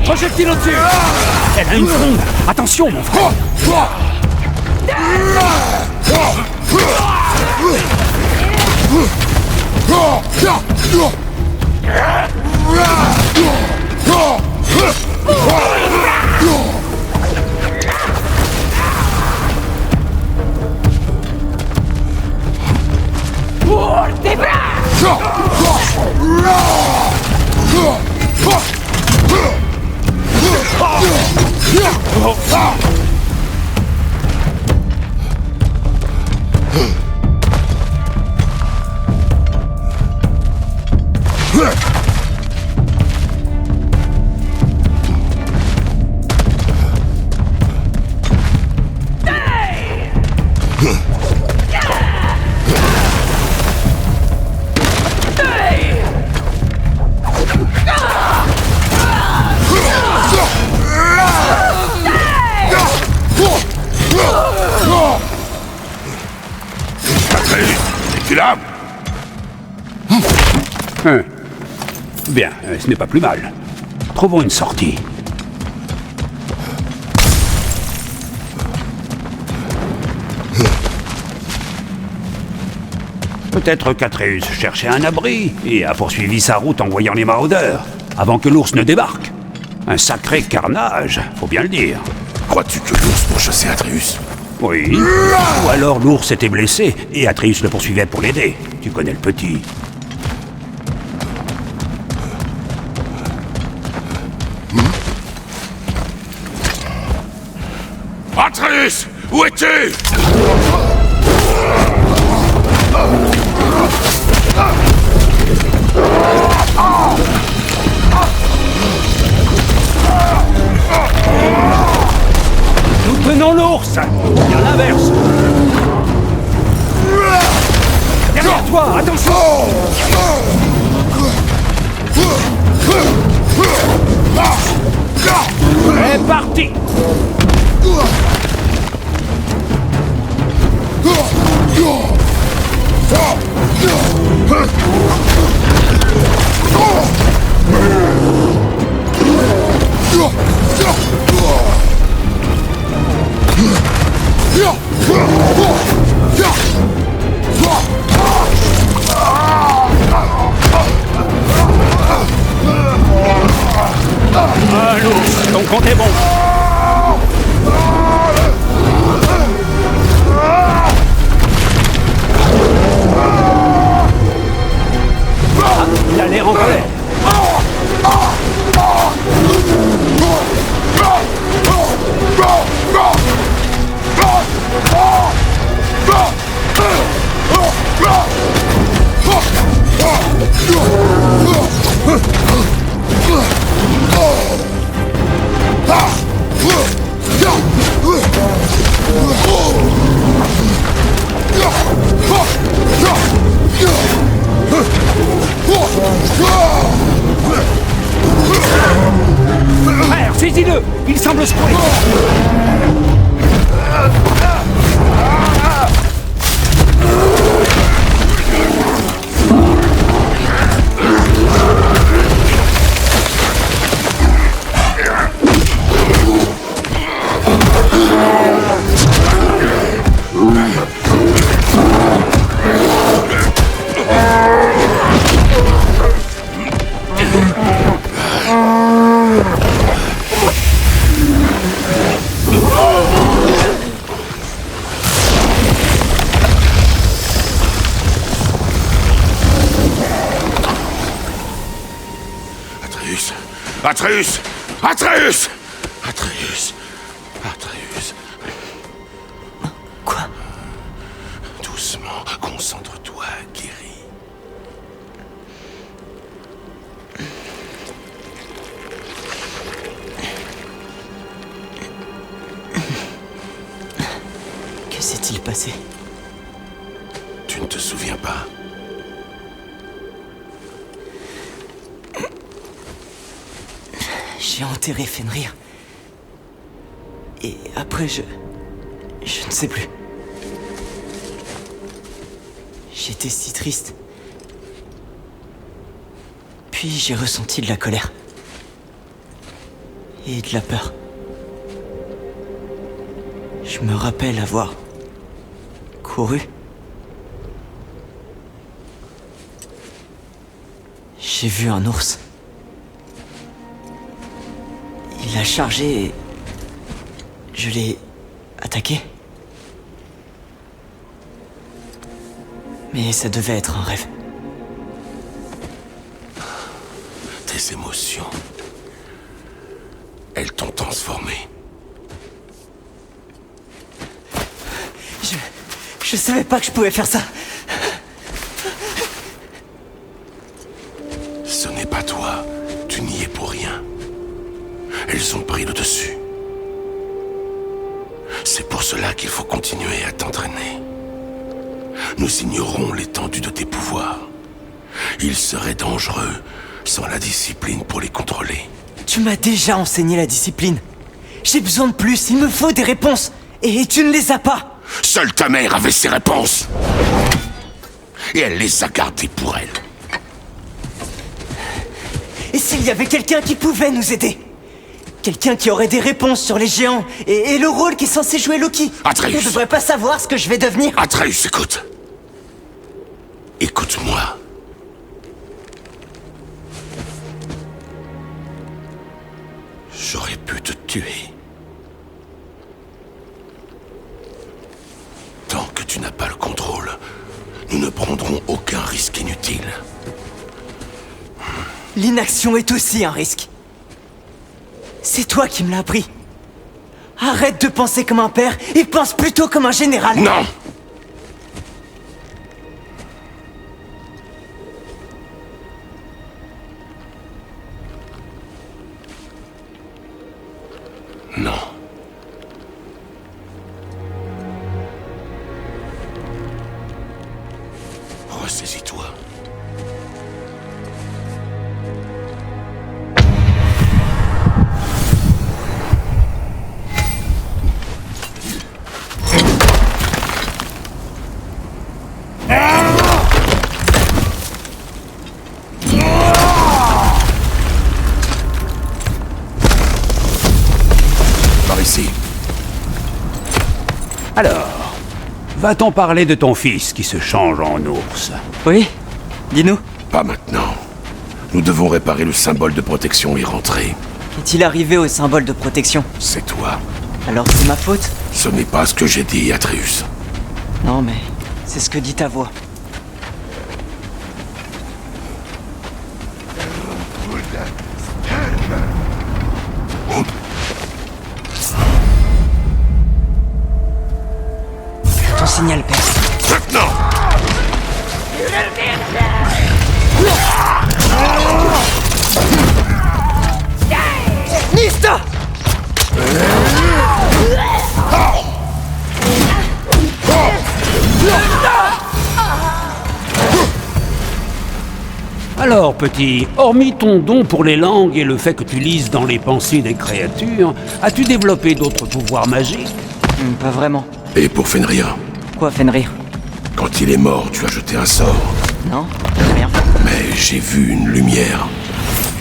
Projectile au-dessus! Elle a une fronde! Attention, mon frère! Pour tes bras! Es-tu là? Bien, ce n'est pas plus mal. Trouvons une sortie. Peut-être qu'Atreus cherchait un abri et a poursuivi sa route en voyant les maraudeurs, avant que l'ours ne débarque. Un sacré carnage, faut bien le dire. Crois-tu que l'ours pourchassait Atreus? Oui. Ou alors l'ours était blessé et Atreus le poursuivait pour l'aider. Tu connais le petit. Atreus! Où es-tu? Nous tenons l'ours! Bien l'inverse! Derrière toi, attention! C'est parti! Ah, l'ours, ton compte est bon! Ah, il a l'air en colère! Frère, saisis-le! Il semble secoué! Atreus! Atreus! Atreus! Atreus! Quoi? Doucement, concentre-toi, guéris. Que s'est-il passé? Tu ne te souviens pas? J'ai enterré Fenrir. Et après, je ne sais plus. J'étais si triste. Puis j'ai ressenti de la colère. Et de la peur. Je me rappelle avoir couru. J'ai vu un ours. Il a chargé et je l'ai attaqué. Mais ça devait être un rêve. Tes émotions, elles t'ont transformé. Je savais pas que je pouvais faire ça. Ce n'est pas toi. Tu n'y es pour rien. Elles ont pris le dessus. C'est pour cela qu'il faut continuer à t'entraîner. Nous ignorons l'étendue de tes pouvoirs. Il serait dangereux sans la discipline pour les contrôler. Tu m'as déjà enseigné la discipline. J'ai besoin de plus, il me faut des réponses. Et tu ne les as pas. Seule ta mère avait ses réponses. Et elle les a gardées pour elle. Et s'il y avait quelqu'un qui pouvait nous aider? Quelqu'un qui aurait des réponses sur les géants et le rôle qu'est censé jouer Loki. Atreus. On devrait pas savoir ce que je vais devenir. Atreus, écoute. Écoute-moi. J'aurais pu te tuer. Tant que tu n'as pas le contrôle, nous ne prendrons aucun risque inutile. L'inaction est aussi un risque. C'est toi qui me l'as appris. Arrête de penser comme un père et pense plutôt comme un général. Non! Non. Ressaisis-toi. Par ici. Alors, va-t-on parler de ton fils qui se change en ours? Oui? Dis-nous. Pas maintenant. Nous devons réparer le symbole de protection et rentrer. Qu'est-il arrivé au symbole de protection? C'est toi. Alors c'est ma faute? Ce n'est pas ce que j'ai dit, Atreus. Non mais c'est ce que dit ta voix. Ton signal perce. Maintenant! Nista! Alors, petit, hormis ton don pour les langues et le fait que tu lises dans les pensées des créatures, as-tu développé d'autres pouvoirs magiques? Pas vraiment. Et pour Fenrir, Quoi, Fenrir? quand il est mort, tu as jeté un sort. Non, rien. Mais j'ai vu une lumière.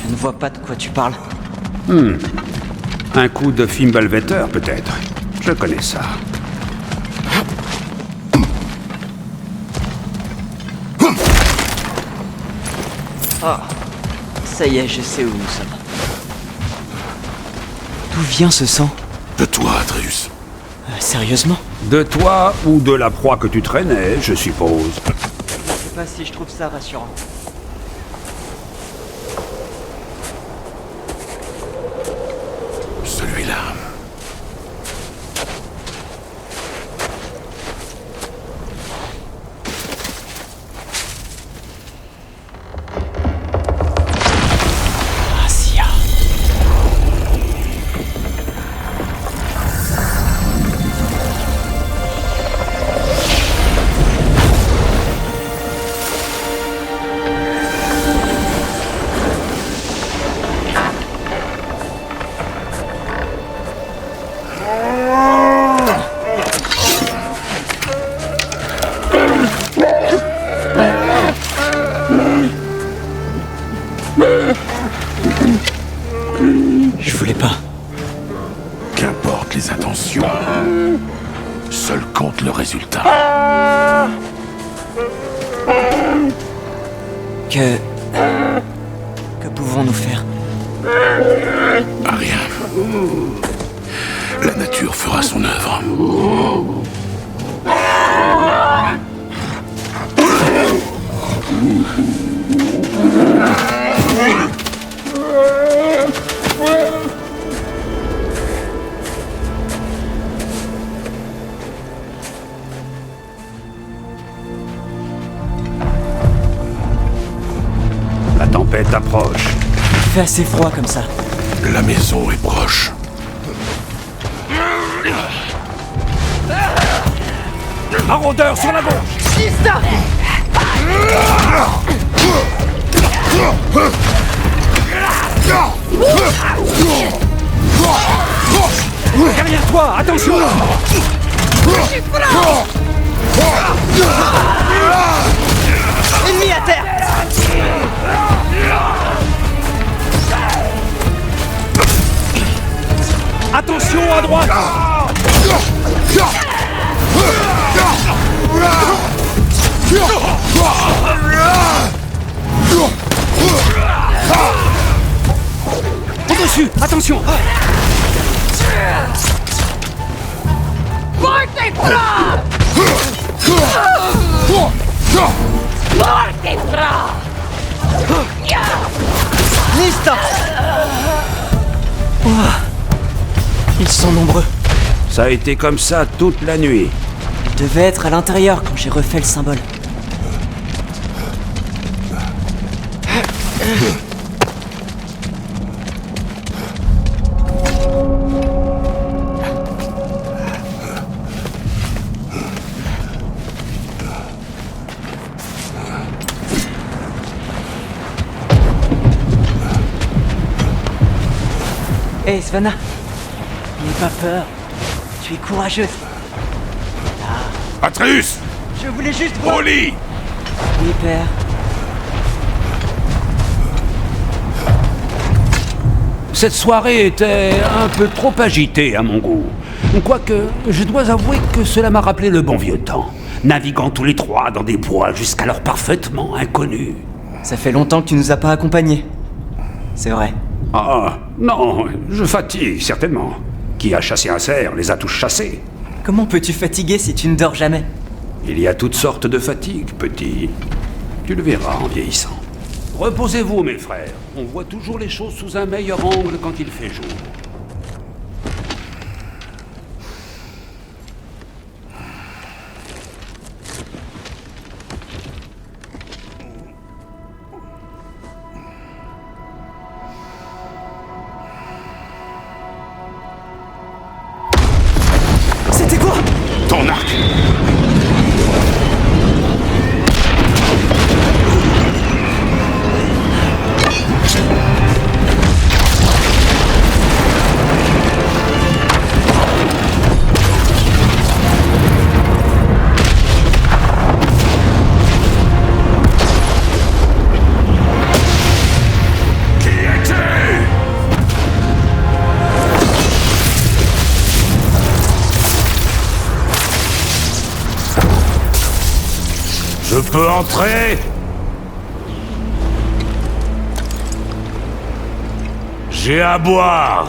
Je ne vois pas de quoi tu parles. Un coup de Fimbulvetter, peut-être. Je connais ça. Ah, ça y est, je sais où nous sommes. D'où vient ce sang? De toi, Atreus. Sérieusement? De toi ou de la proie que tu traînais, je suppose. Je sais pas si je trouve ça rassurant. Celui-là. Asia. Je voulais pas. compte les intentions. Seul compte le résultat. Que pouvons-nous faire? Rien. La nature fera son œuvre. La tempête approche. Il fait assez froid comme ça. La maison est proche. Maraudeur sur la gauche! Derrière toi, attention! Ennemi à terre! Attention à droite! Au-dessus, attention! Lista! Oh. Ils sont nombreux. Ça a été comme ça toute la nuit. Ils devaient être à l'intérieur quand j'ai refait le symbole. Hé, Svanna, n'aie pas peur. Tu es courageuse. Atreus! Je voulais juste voir... Au lit! Oui, père. Cette soirée était un peu trop agitée à mon goût. Quoique, je dois avouer que cela m'a rappelé le bon vieux temps, naviguant tous les trois dans des bois jusqu'alors parfaitement inconnus. Ça fait longtemps que tu nous as pas accompagnés. C'est vrai. Ah, non, je fatigue, certainement. Qui a chassé un cerf les a tous chassés. Comment peux-tu fatiguer si tu ne dors jamais? Il y a toutes sortes de fatigues, petit. Tu le verras en vieillissant. Reposez-vous, mes frères. On voit toujours les choses sous un meilleur angle quand il fait jour. C'était quoi? Ton arc! Je peux entrer? J'ai à boire.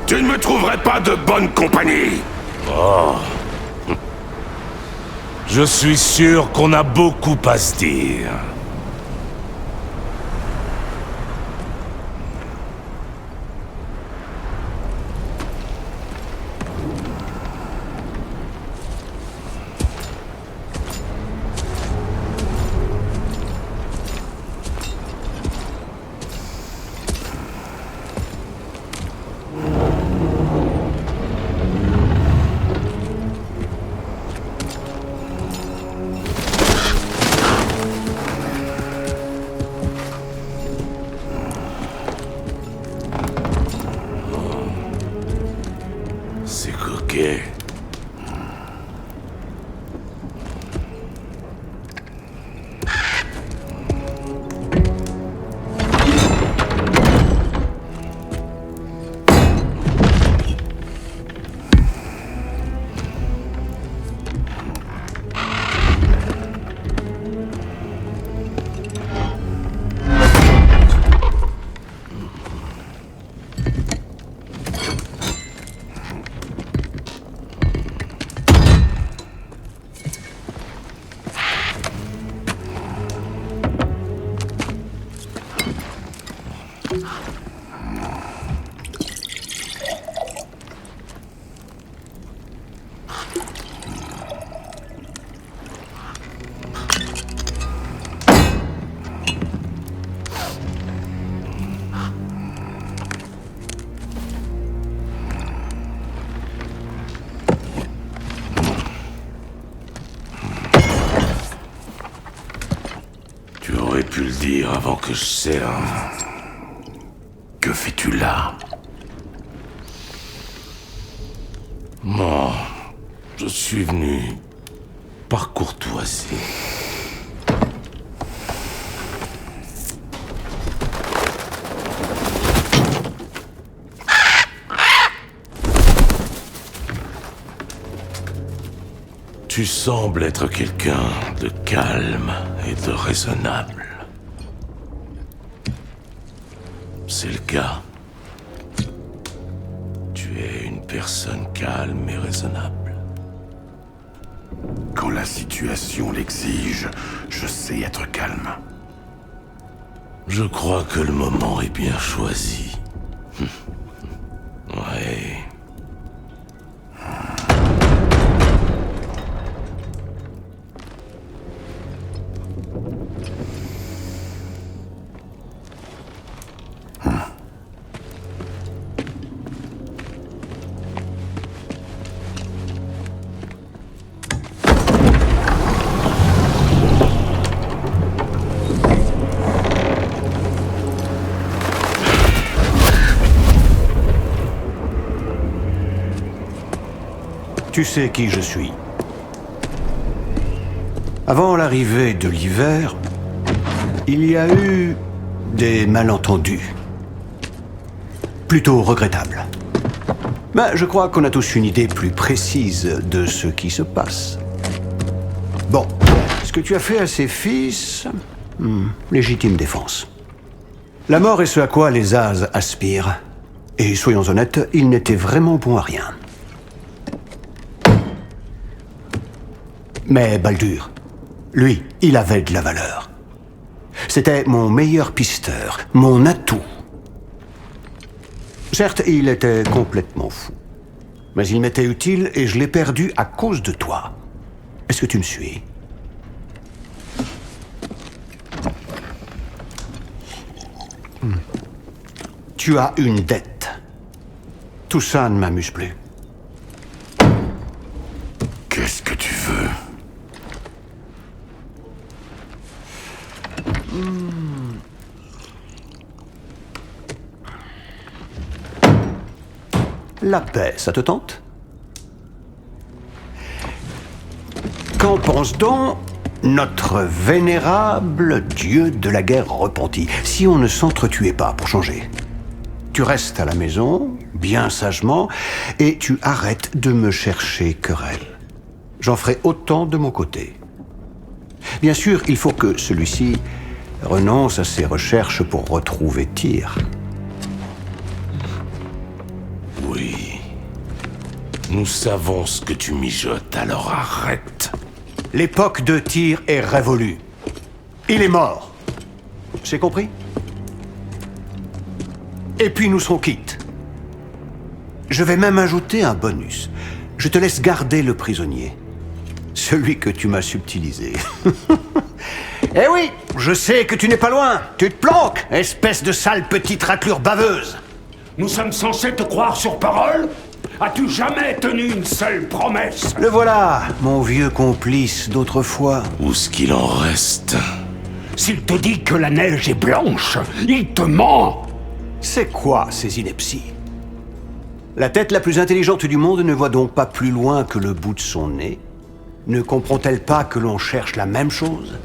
Tu ne me trouverais pas de bonne compagnie! Je suis sûr qu'on a beaucoup à se dire. C'est coquet. dire avant que je serre? Que fais-tu là? Moi, je suis venu par courtoisie. Tu sembles être quelqu'un de calme et de raisonnable. C'est le cas. Tu es une personne calme et raisonnable. Quand la situation l'exige, je sais être calme. Je crois que le moment est bien choisi. Ouais. Tu sais qui je suis. Avant l'arrivée de l'hiver, il y a eu des malentendus. Plutôt regrettables. Mais je crois qu'on a tous une idée plus précise de ce qui se passe. Bon, ce que tu as fait à ses fils... légitime défense. La mort est ce à quoi les As aspirent. Et soyons honnêtes, ils n'étaient vraiment bons à rien. Mais Baldur, lui, il avait de la valeur. C'était mon meilleur pisteur, mon atout. Certes, il était complètement fou. Mais il m'était utile et je l'ai perdu à cause de toi. Est-ce que tu me suis? Tu as une dette. Tout ça ne m'amuse plus. Qu'est-ce que tu veux? La paix, ça te tente? Qu'en pense donc notre vénérable dieu de la guerre repenti, si on ne s'entretuait pas pour changer? Tu restes à la maison, bien sagement, et tu arrêtes de me chercher querelle. J'en ferai autant de mon côté. Bien sûr, il faut que celui-ci renonce à ses recherches pour retrouver Tyr. Oui. Nous savons ce que tu mijotes, alors arrête. L'époque de Tyr est révolue. Il est mort. C'est compris? Et puis nous serons quittes. Je vais même ajouter un bonus. Je te laisse garder le prisonnier. Celui que tu m'as subtilisé. Eh oui, je sais que tu n'es pas loin. Tu te planques, espèce de sale petite raclure baveuse. Nous sommes censés te croire sur parole? As-tu jamais tenu une seule promesse? Le voilà, mon vieux complice d'autrefois. Où ce qu'il en reste? S'il te dit que la neige est blanche, il te ment! C'est quoi ces inepties? La tête la plus intelligente du monde ne voit donc pas plus loin que le bout de son nez? Ne comprend-elle pas que l'on cherche la même chose?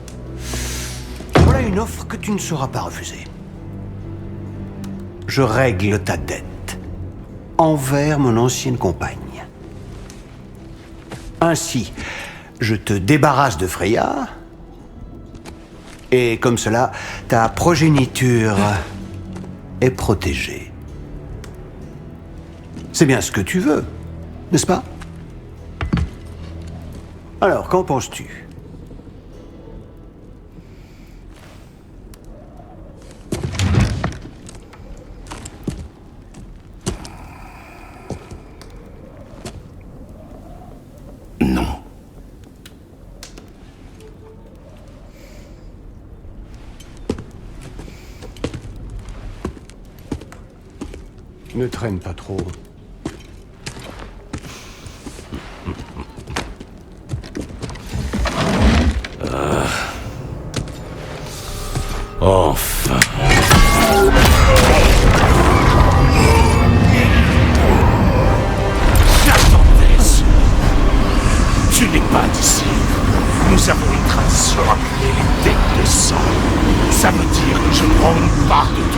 Voilà une offre que tu ne sauras pas refuser. Je règle ta dette envers mon ancienne compagne. Ainsi, je te débarrasse de Freya, et comme cela, ta progéniture est protégée. C'est bien ce que tu veux, n'est-ce pas? Alors, qu'en penses-tu? Non. Ne traîne pas trop.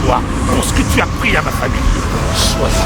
toi pour ce que tu as pris à ma famille. Choisis.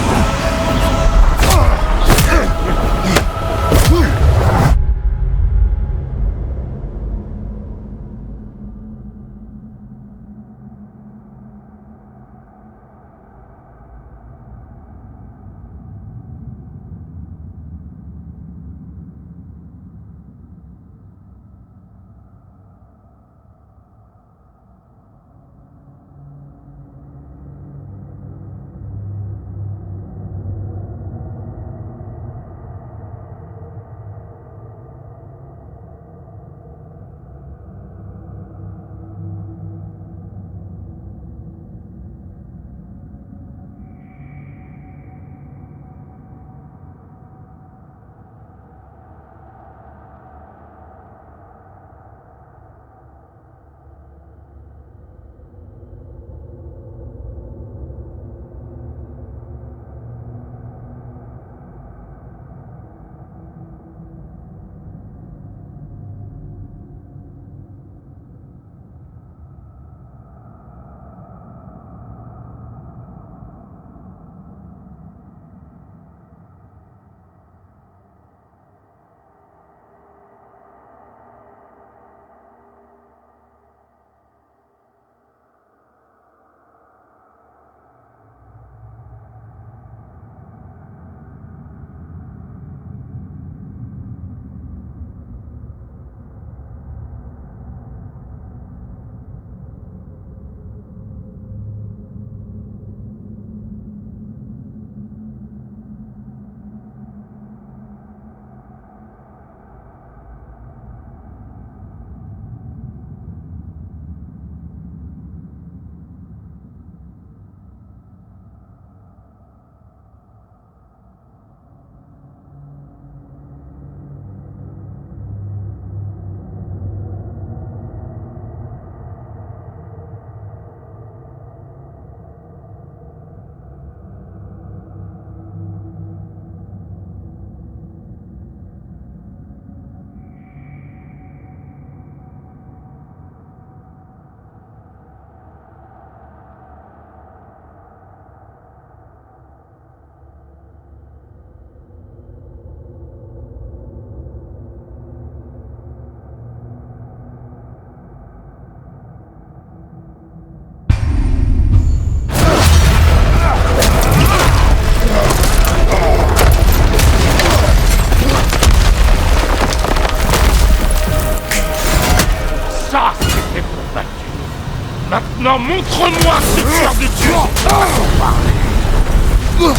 Maintenant, montre-moi ce cœur de Dieu.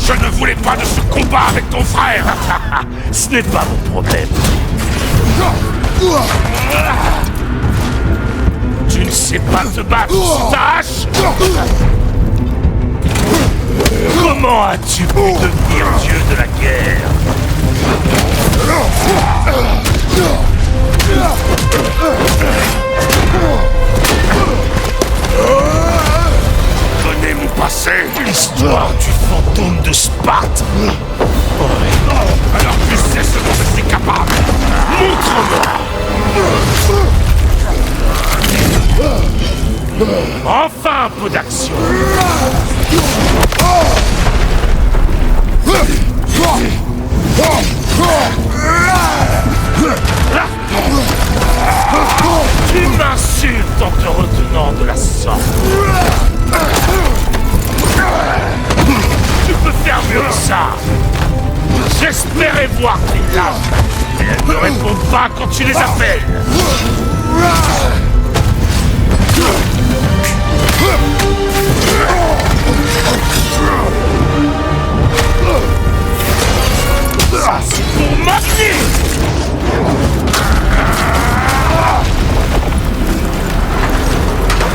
Je ne voulais pas de ce combat avec ton frère. Ce n'est pas mon problème. Tu ne sais pas te battre sur ta hache. Comment as-tu pu devenir dieu de la guerre? Connais mon passé, l'histoire du fantôme de Sparte. Alors tu sais ce dont je suis capable. Montre-moi. Enfin un peu d'action. Tu m'insultes en te retenant de la sorte. Tu peux faire mieux que ça. J'espérais voir tes lames, mais elles ne répondent pas quand tu les appelles. Ça, c'est pour Magni.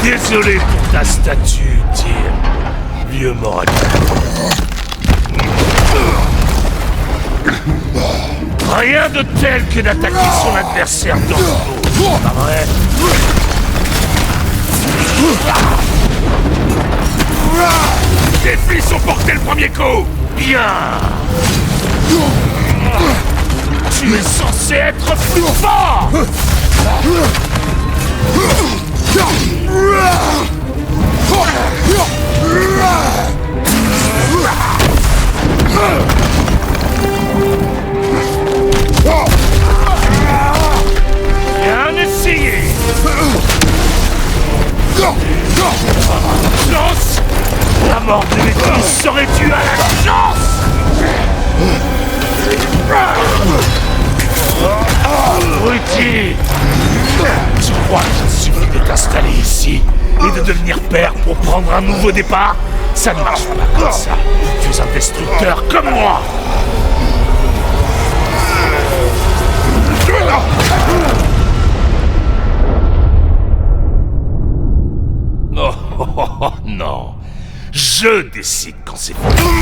Désolé pour ta statue, Tyr. Vieux moral. Rien de tel que d'attaquer son adversaire dans le dos, pas vrai? Les fils ont porté le premier coup. Bien. Tu es censé être plus fort. Bien essayé. Chance. La mort de Métis serait due à la chance. Abruti! Tu crois qu'il suffit de t'installer ici et de devenir père pour prendre un nouveau départ? Ça ne marche pas comme ça. Tu es un destructeur comme moi. Oh, oh, oh, oh, non. Je décide quand c'est fini.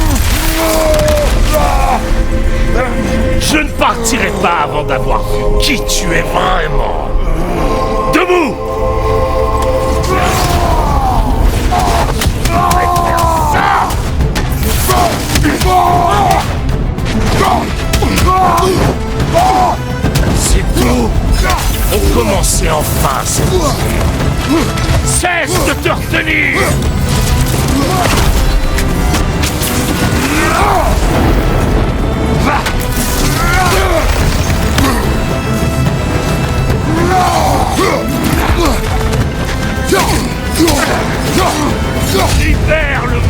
Je ne partirai pas avant d'avoir vu qui tu es vraiment. Debout! C'est tout. On commençait enfin cette nuit. Cesse de te retenir. Libère-le.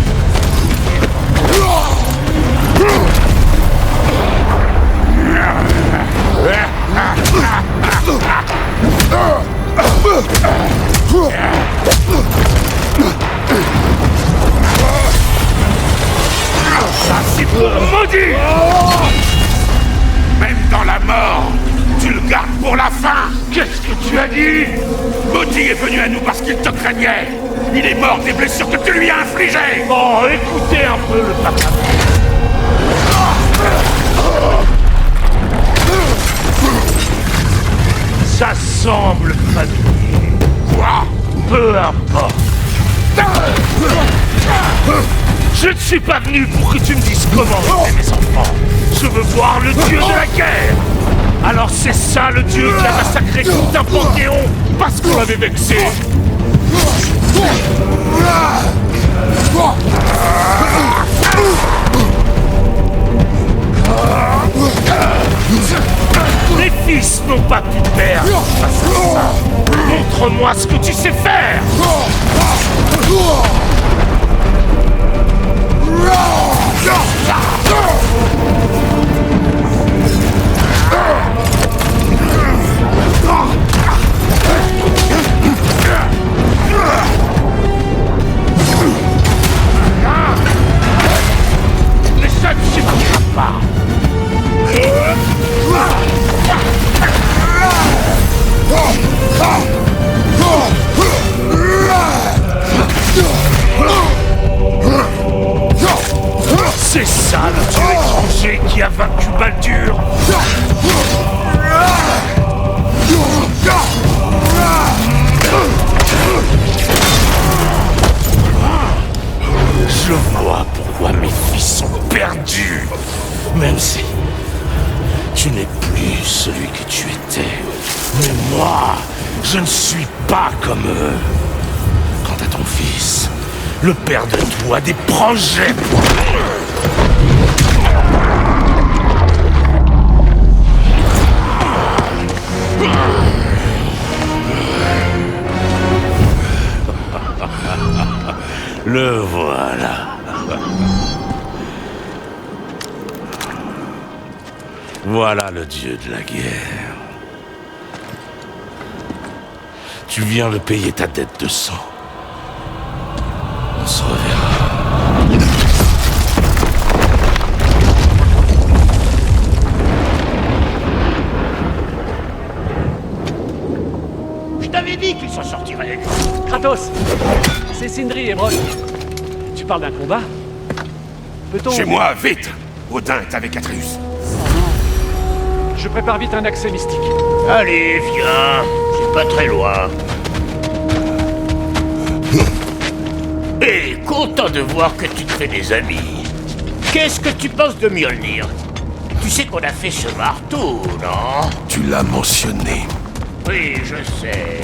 Ça c'est pour maudit. Même dans la mort, tu le gardes pour la fin. Qu'est-ce que tu as dit? Maudit est venu à nous parce qu'il te craignait. Il est mort des blessures que tu lui as infligées. Oh, écoutez un peu le papa. Ça semble familier. Quoi? Peu importe. Je ne suis pas venu pour que tu me dises comment aimer mes enfants. Je veux voir le dieu de la guerre. Alors c'est ça le dieu qui a massacré tout un panthéon parce qu'on l'avait vexé. Les fils n'ont pas pu perdre face à ça. Montre-moi ce que tu sais faire. Mais ça ne suffira pas. C'est ça le dieu étranger qui a vaincu Baldur. Je vois pourquoi mes fils sont perdus. Même si tu n'es plus celui que tu étais. Mais moi, je ne suis pas comme eux. Quant à ton fils, le père de tout a des projets pour lui. Le voilà. Voilà le dieu de la guerre. Tu viens de payer ta dette de sang. On se reverra. Je t'avais dit qu'il s'en sortirait. Kratos, c'est Sindri et Brok. Tu parles d'un combat? Peut-on... Chez moi, vite. Odin est avec Atreus. Je prépare vite un accès mystique. Allez, viens, c'est pas très loin. Et content de voir que tu te fais des amis. Qu'est-ce que tu penses de Mjolnir? Tu sais qu'on a fait ce marteau, non? Tu l'as mentionné. Oui, je sais.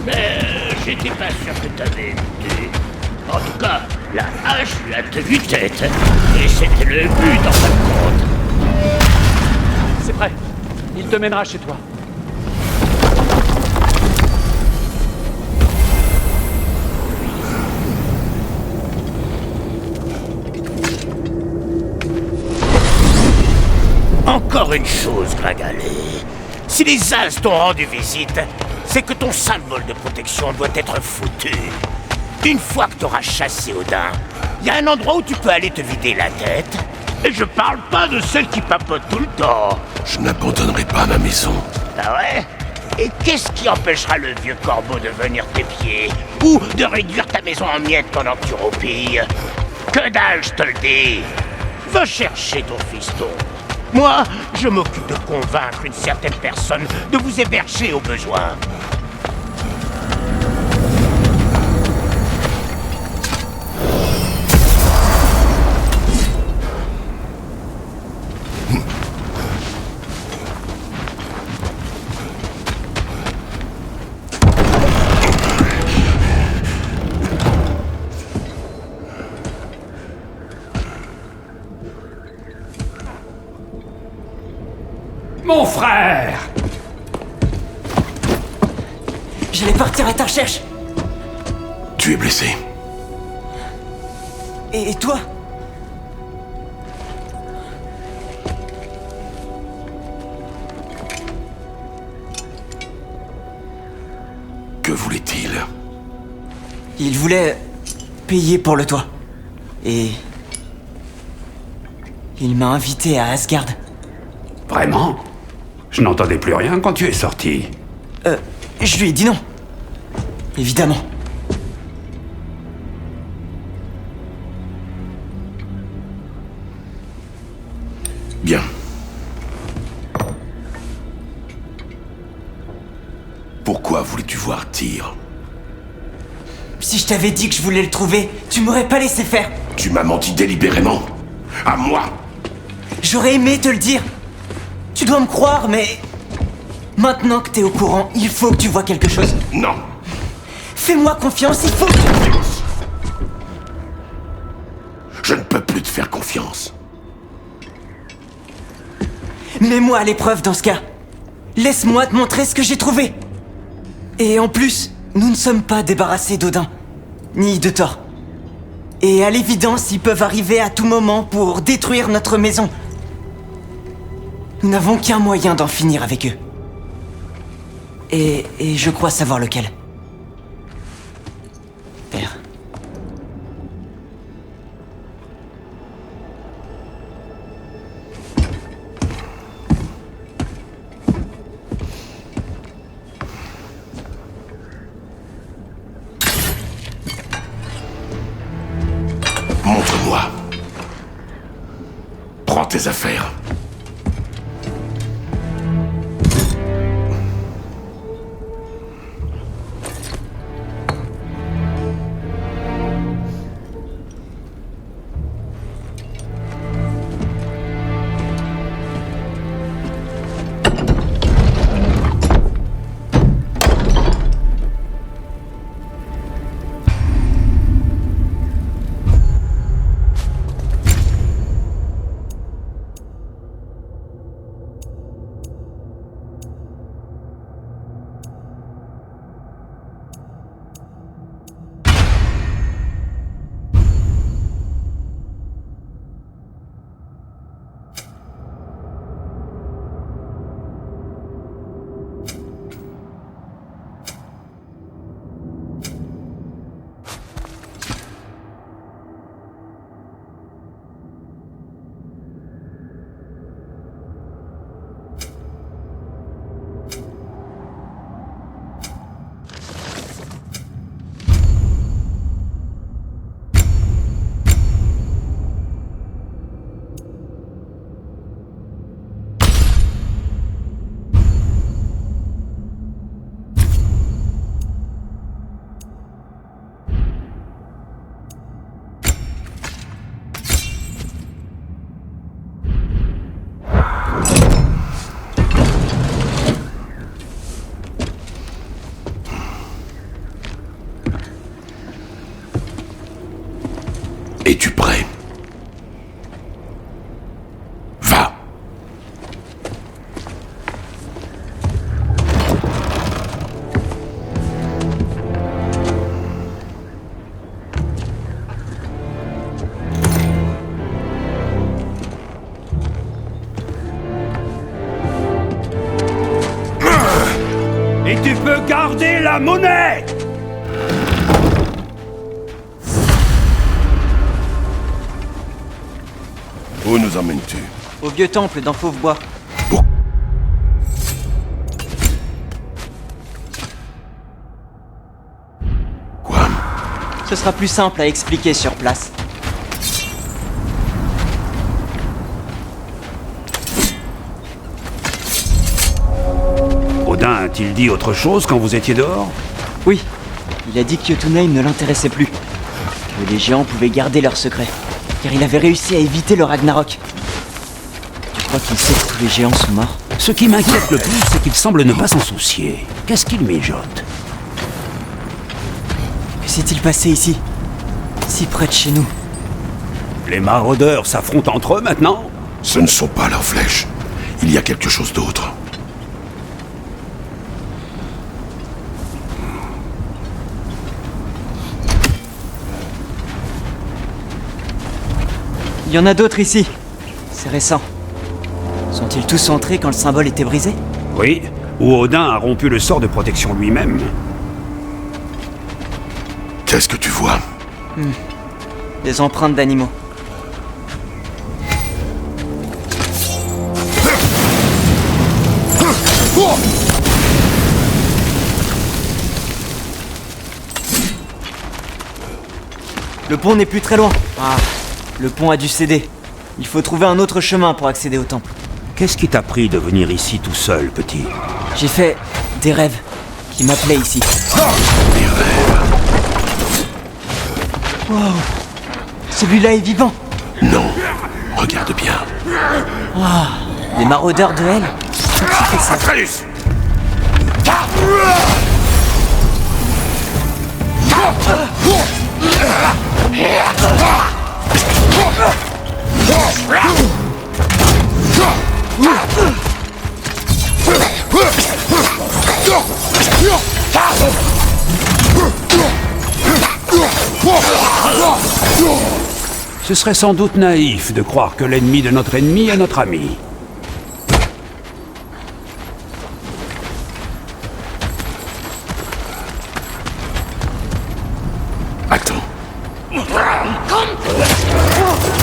Mais j'étais pas sûr que t'avais écouté. En tout cas, La hache lui a tenu tête. Et c'était le but en fin de compte. C'est prêt. Il te mènera chez toi. Encore une chose, Gringalet. Si les As t'ont rendu visite, c'est que ton symbole de protection doit être foutu. Une fois que t'auras chassé Odin, il y a un endroit où tu peux aller te vider la tête. Et je parle pas de celle qui papote tout le temps. Je n'abandonnerai pas ma maison. Ah ouais? Et qu'est-ce qui empêchera le vieux corbeau de venir t'épier? Ou de réduire ta maison en miettes pendant que tu roupilles? Que dalle, je te le dis! Va chercher ton fiston. Moi, je m'occupe de convaincre une certaine personne de vous héberger au besoin. Mon frère! J'allais partir à ta recherche. Tu es blessé. Et toi? Que voulait-il? Il voulait payer pour le toit. Et il m'a invité à Asgard. Vraiment? Je n'entendais plus rien quand tu es sorti. Je lui ai dit non. Évidemment. Bien. Pourquoi voulais-tu voir Tyr? Si je t'avais dit que je voulais le trouver, tu m'aurais pas laissé faire. Tu m'as menti délibérément. À moi. J'aurais aimé te le dire. Tu dois me croire, mais... Maintenant que t'es au courant, il faut que tu vois quelque chose. Non. Fais-moi confiance, il faut que... Je ne peux plus te faire confiance. Mets-moi à l'épreuve dans ce cas. Laisse-moi te montrer ce que j'ai trouvé. Et en plus, nous ne sommes pas débarrassés d'Odin, ni de Thor. Et à l'évidence, ils peuvent arriver à tout moment pour détruire notre maison. Nous n'avons qu'un moyen d'en finir avec eux. Et je crois savoir lequel. Père. Montre-moi. Prends tes affaires. Es-tu prêt? Va. Et tu peux garder la monnaie! Où nous emmènes-tu? Au vieux temple dans Fauve-Bois. Quoi? Ce sera plus simple à expliquer sur place. Odin a-t-il dit autre chose quand vous étiez dehors? Oui, il a dit que Jotunheim ne l'intéressait plus. Que les géants pouvaient garder leur secret. Car il avait réussi à éviter le Ragnarok. Tu crois qu'il sait que tous les géants sont morts? Ce qui m'inquiète le plus, c'est qu'il semble ne pas s'en soucier. Qu'est-ce qu'il mijote? Que s'est-il passé ici? Si près de chez nous. Les maraudeurs s'affrontent entre eux maintenant? Ce ne sont pas leurs flèches. Il y a quelque chose d'autre. Il y en a d'autres ici. C'est récent. Sont-ils tous entrés quand le symbole était brisé? Oui, ou Odin a rompu le sort de protection lui-même. Qu'est-ce que tu vois? Des empreintes d'animaux. Le pont n'est plus très loin. Ah, le pont a dû céder. Il faut trouver un autre chemin pour accéder au temple. Qu'est-ce qui t'a pris de venir ici tout seul, petit? J'ai fait des rêves qui m'appelaient ici. Des rêves? Wow. Celui-là est vivant. Non. Regarde bien. Les maraudeurs de Hel. Qu'est-ce que c'est ça? Atreus! Ce serait sans doute naïf de croire que l'ennemi de notre ennemi est notre ami. Attends.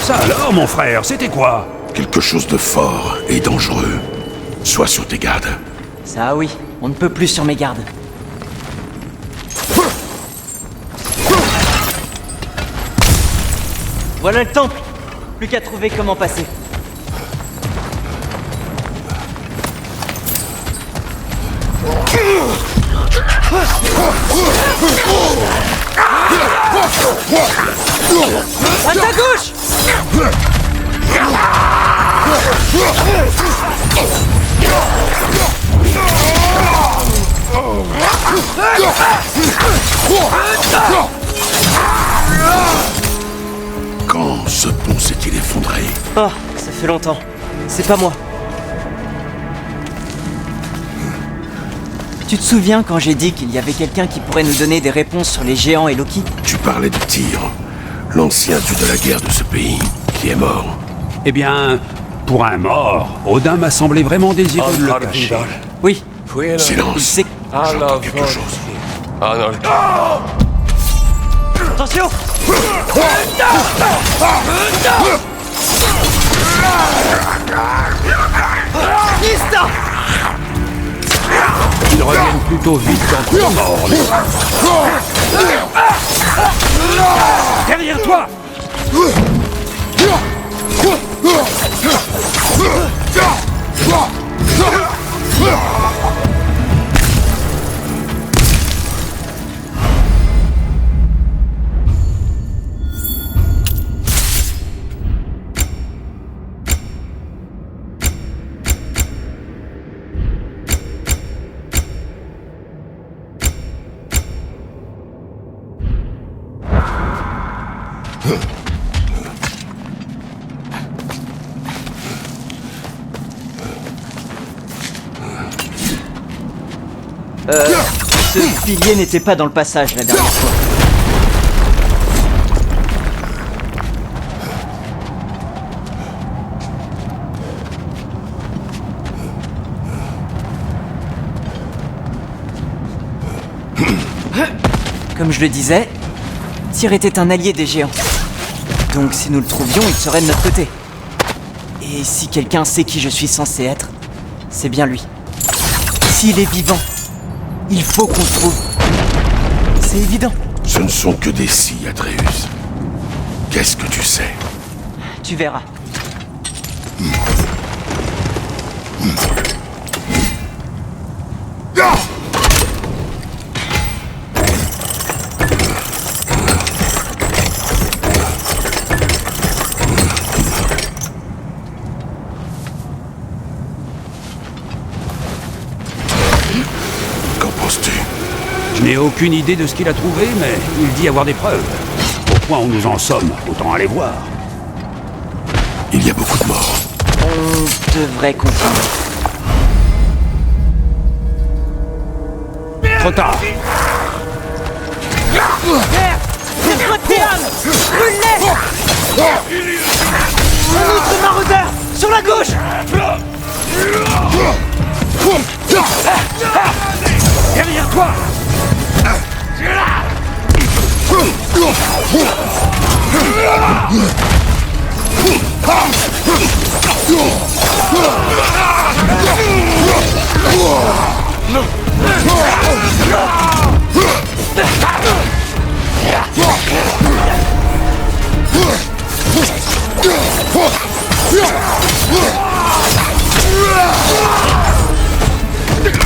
Ça alors, mon frère, c'était quoi? Quelque chose de fort et dangereux. Sois sur tes gardes. Ça oui, on ne peut plus sur mes gardes. Voilà le temple. Plus qu'à trouver comment passer. À ta gauche! Quand ce pont s'est-il effondré? Oh, ça fait longtemps. C'est pas moi. Tu te souviens quand j'ai dit qu'il y avait quelqu'un qui pourrait nous donner des réponses sur les géants et Loki? Tu parlais de Tyr, l'ancien dieu de la guerre de ce pays, qui est mort. Eh bien, pour un mort, Odin m'a semblé vraiment désireux de le cacher. Oui, il Silence. sait... J'entends quelque chose. Attention! Lista! Ils reviennent plutôt vite quand ils sont morts. Derrière toi! Ce pilier n'était pas dans le passage la dernière fois. Comme je le disais, Tyr était un allié des géants. Donc si nous le trouvions, il serait de notre côté. Et si quelqu'un sait qui je suis censé être, c'est bien lui. S'il est vivant, il faut qu'on le trouve. C'est évident. Ce ne sont que des si, Atreus. Qu'est-ce que tu sais? Tu verras. Qu'en penses-tu? Je n'ai aucune idée de ce qu'il a trouvé, mais il dit avoir des preuves. Au point où nous en sommes, autant aller voir. Il y a beaucoup de morts. On devrait continuer. Trop tard. Un autre maraudeur! Sur la gauche! Derrière toi!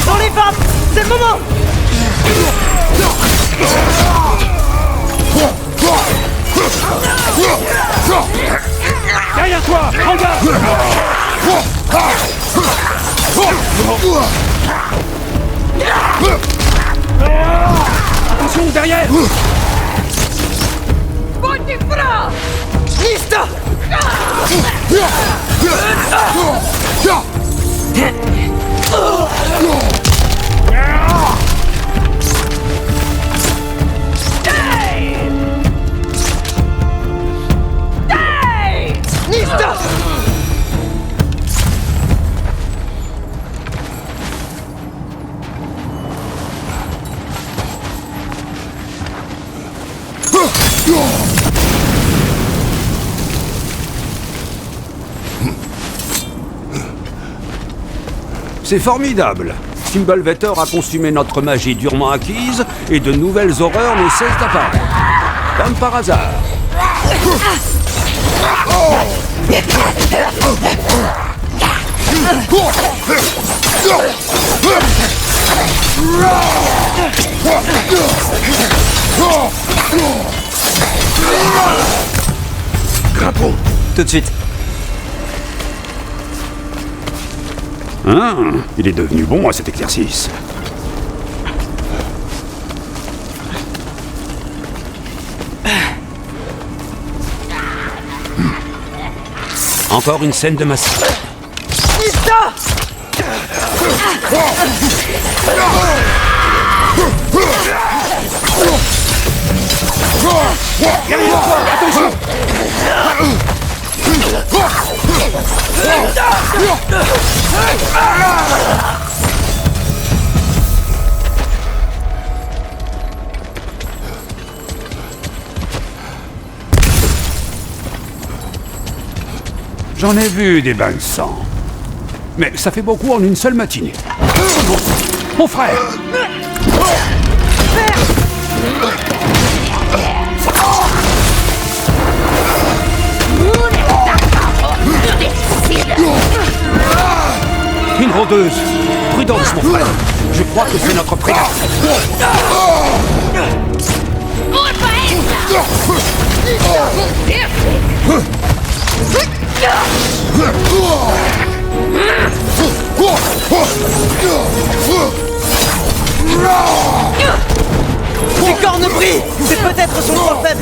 Dans les vapes! C'est le moment! Derrière toi! En garde! Attention, derrière! Lista! Lista! C'est formidable. Fimbulvetter a consumé notre magie durement acquise et de nouvelles horreurs ne cessent d'apparaître. Comme par hasard. Grimpons. Tout de suite. Hein? Il est devenu bon à cet exercice. Encore une scène de massacre. Lista! J'en ai vu des bains de sang. Mais ça fait beaucoup en une seule matinée. Mon frère! Une rôdeuse! Prudence, mon frère! Je crois que c'est notre prédateur. Les cornes brillent! C'est peut-être son point faible!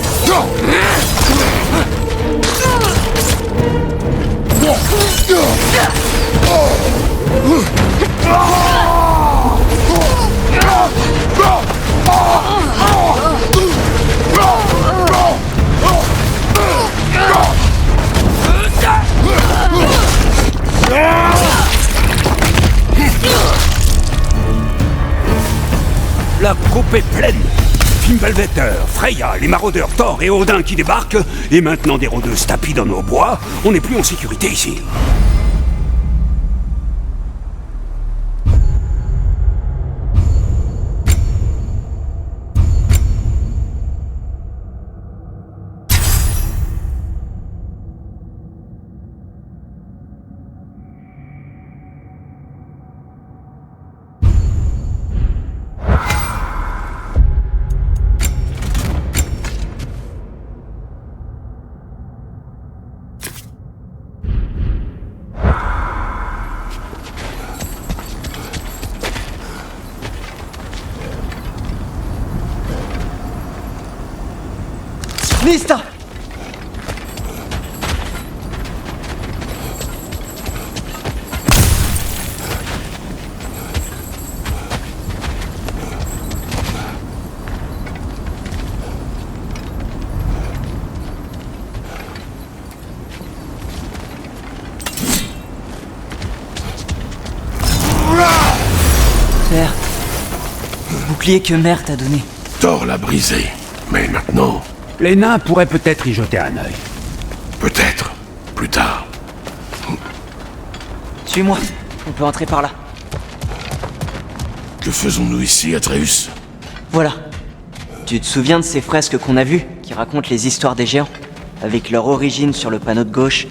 La coupe est pleine. Fimbulvetter, Freya, les maraudeurs Thor et Odin qui débarquent, et maintenant des rôdeuses tapis dans nos bois. On n'est plus en sécurité ici. Lista! Père, le bouclier que mère t'a donné. Thor l'a brisé. Mais maintenant, Les nains pourraient peut-être y jeter un œil. peut-être, plus tard. Suis-moi, on peut entrer par là. Que faisons-nous ici, Atreus? Voilà. Tu te souviens de ces fresques qu'on a vues, qui racontent les histoires des géants, avec leur origine sur le panneau de gauche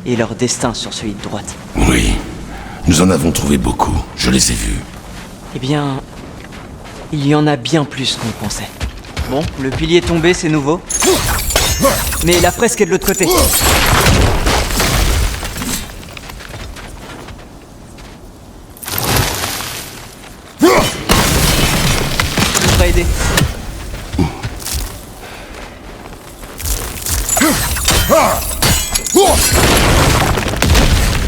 et leur destin sur celui de droite? Oui, nous en avons trouvé beaucoup, je les ai vus. Eh bien, il y en a bien plus qu'on pensait. Bon, le pilier est tombé, c'est nouveau. Mais la fresque est de l'autre côté. On va aider.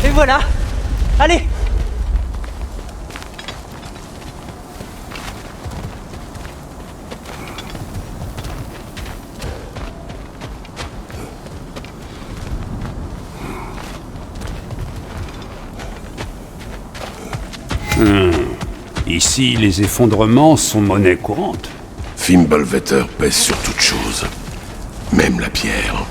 Et voilà. Allez. Ici, les effondrements sont monnaie courante. Fimbulvetter pèse sur toute chose, même la pierre.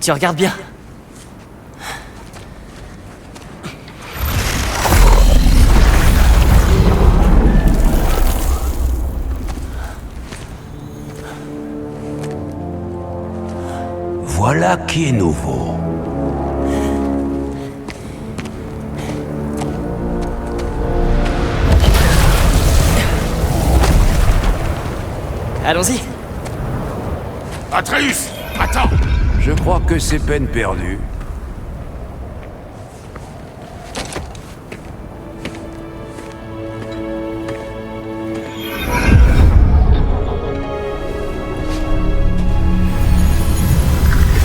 Tu regardes bien. Voilà qui est nouveau. Allons-y. Atreus, attends! Je crois que c'est peine perdue.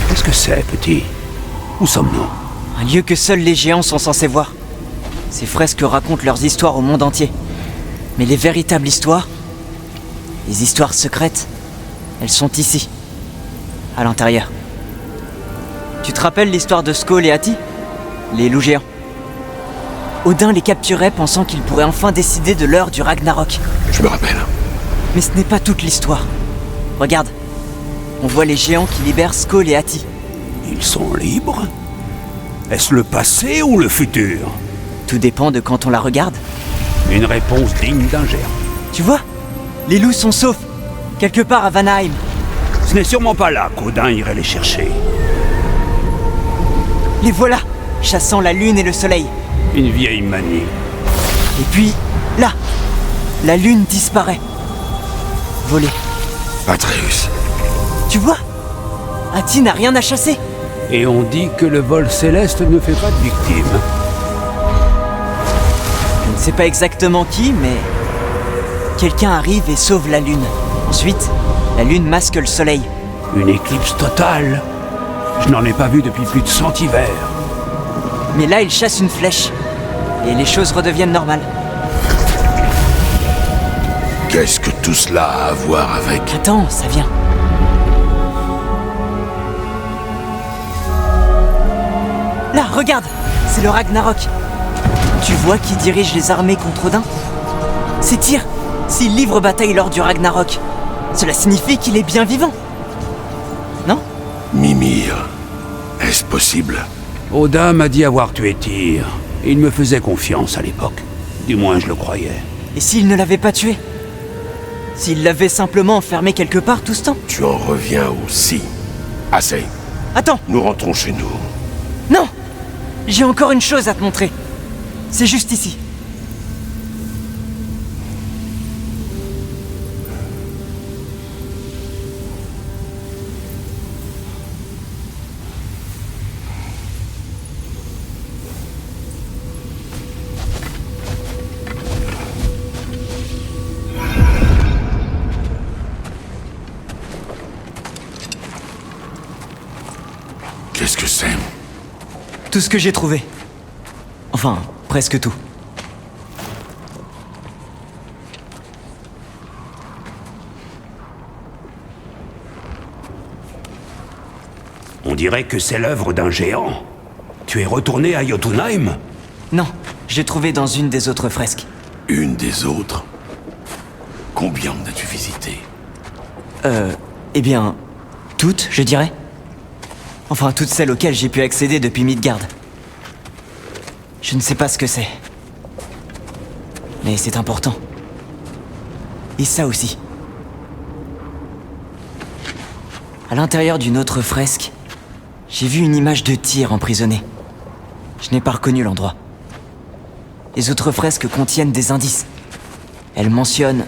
Qu'est-ce que c'est, petit? Où sommes-nous? Un lieu que seuls les géants sont censés voir. Ces fresques racontent leurs histoires au monde entier. Mais les véritables histoires, les histoires secrètes, elles sont ici, à l'intérieur. Tu te rappelles l'histoire de Skoll et Hati? Les loups géants. Odin les capturait pensant qu'il pourrait enfin décider de l'heure du Ragnarok. Je me rappelle. Mais ce n'est pas toute l'histoire. Regarde, on voit les géants qui libèrent Skoll et Hati. Ils sont libres? Est-ce le passé ou le futur? Tout dépend de quand on la regarde. Une réponse digne d'un géant. Tu vois? Les loups sont saufs, quelque part à Vanaheim. Ce n'est sûrement pas là qu'Odin irait les chercher. Les voilà, chassant la lune et le soleil. Une vieille manie. Et puis, là, la lune disparaît. Volée. Atreus, Tu vois? Hati n'a rien à chasser. Et on dit que le vol céleste ne fait pas de victimes. Je ne sais pas exactement qui, mais... quelqu'un arrive et sauve la lune. Ensuite, la lune masque le soleil. Une éclipse totale. Je n'en ai pas vu depuis plus de 100 hivers. Mais là, il chasse une flèche. Et les choses redeviennent normales. Qu'est-ce que tout cela a à voir avec... Attends, ça vient. Là, regarde! C'est le Ragnarok. Tu vois qui dirige les armées contre Odin? C'est Tyr. S'il livre bataille lors du Ragnarok, cela signifie qu'il est bien vivant. Non? Mimir, est-ce possible? Odin m'a dit avoir tué Tyr. Il me faisait confiance à l'époque. Du moins, je le croyais. Et s'il ne l'avait pas tué? S'il l'avait simplement enfermé quelque part tout ce temps? Tu en reviens aussi. Assez. Attends! Nous rentrons chez nous. Non! J'ai encore une chose à te montrer. C'est juste ici. Qu'est-ce que c'est? Tout ce que j'ai trouvé. Enfin, presque tout. On dirait que c'est l'œuvre d'un géant. Tu es retourné à Jotunheim? Non, j'ai trouvé dans une des autres fresques. Une des autres? Combien en as-tu visité? Eh bien, toutes, je dirais. Enfin, toutes celles auxquelles j'ai pu accéder depuis Midgard. Je ne sais pas ce que c'est. Mais c'est important. Et ça aussi. À l'intérieur d'une autre fresque, j'ai vu une image de Tyr emprisonné. Je n'ai pas reconnu l'endroit. Les autres fresques contiennent des indices. Elles mentionnent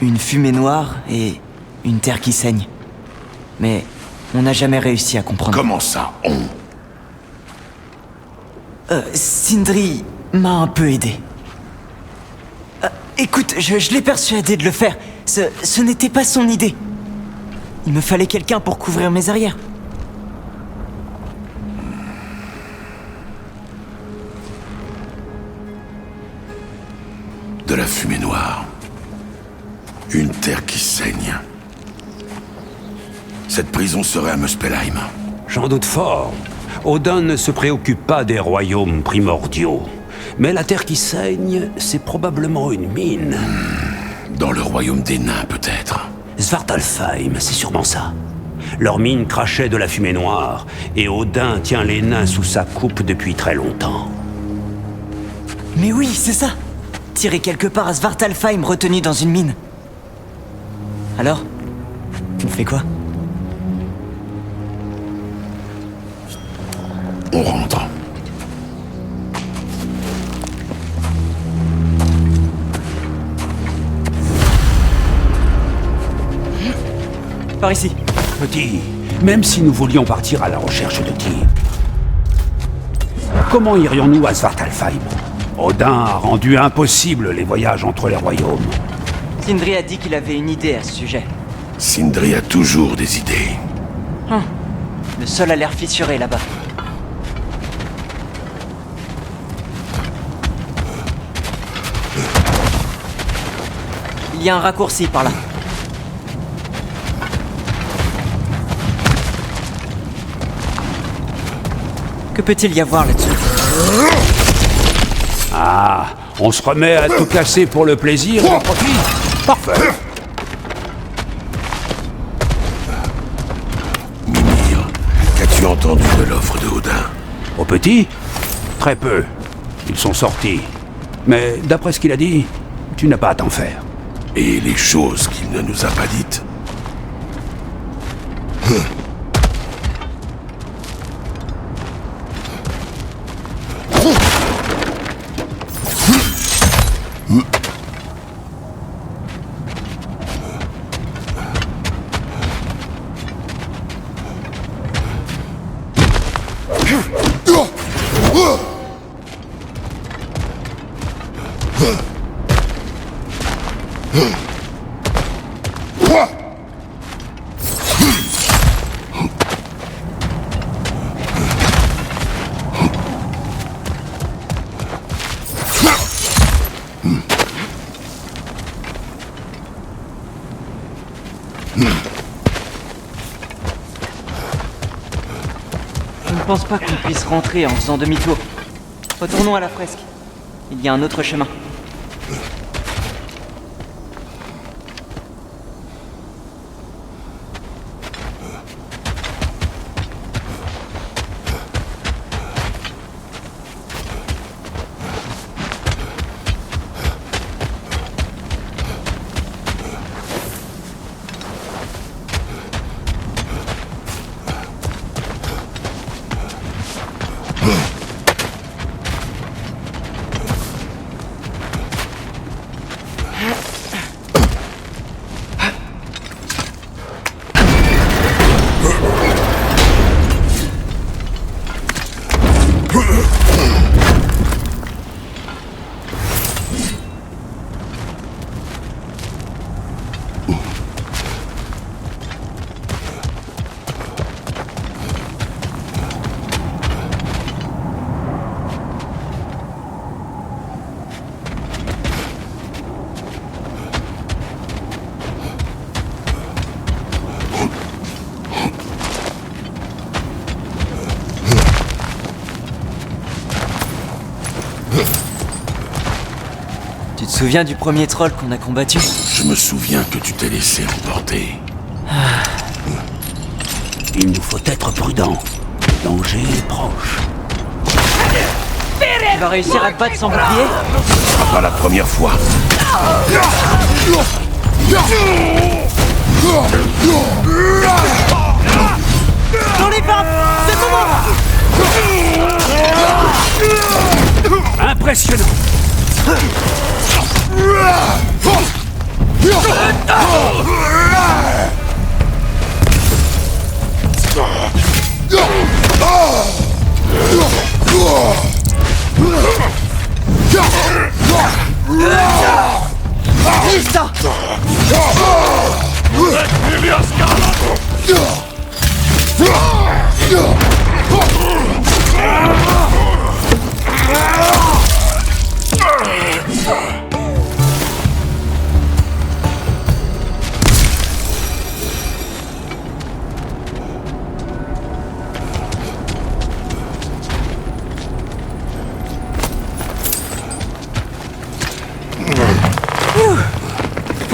une fumée noire et une terre qui saigne. Mais on n'a jamais réussi à comprendre. Comment ça, on? Sindri m'a un peu aidé. Écoute, je l'ai persuadé de le faire. Ce n'était pas son idée. Il me fallait quelqu'un pour couvrir mes arrières. De la fumée noire. Une terre qui saigne. Cette prison serait à Muspelheim. J'en doute fort. Odin ne se préoccupe pas des royaumes primordiaux. Mais la terre qui saigne, c'est probablement une mine. Dans le royaume des nains, peut-être. Svartalfheim, c'est sûrement ça. Leur mine crachait de la fumée noire, et Odin tient les nains sous sa coupe depuis très longtemps. Mais oui, c'est ça. Tiré quelque part à Svartalfheim, retenu dans une mine. Alors, on fait quoi? On rentre. Par ici. Petit, même si nous voulions partir à la recherche de Tyr, comment irions-nous à Svartalfheim? Odin a rendu impossible les voyages entre les royaumes. Sindri a dit qu'il avait une idée à ce sujet. Sindri a toujours des idées. Le sol a l'air fissuré là-bas. Il y a un raccourci par là. Que peut-il y avoir là-dessus? Ah, on se remet à tout casser pour le plaisir et le profit. Parfait. Mimir, qu'as-tu entendu de l'offre de Odin? Au petit? Très peu. Ils sont sortis. Mais d'après ce qu'il a dit, tu n'as pas à t'en faire. Et les choses qu'il ne nous a pas dites? Je ne pense pas qu'on puisse rentrer en faisant demi-tour. Retournons à la fresque. Il y a un autre chemin. Tu te souviens du premier troll qu'on a combattu? Je me souviens que tu t'es laissé emporter. Il nous faut être prudents. Le danger est proche. Tu vas réussir à te battre sans bouclier? Ce sera pas la première fois. Dans les pattes! C'est le moment! Impressionnant. Lisa!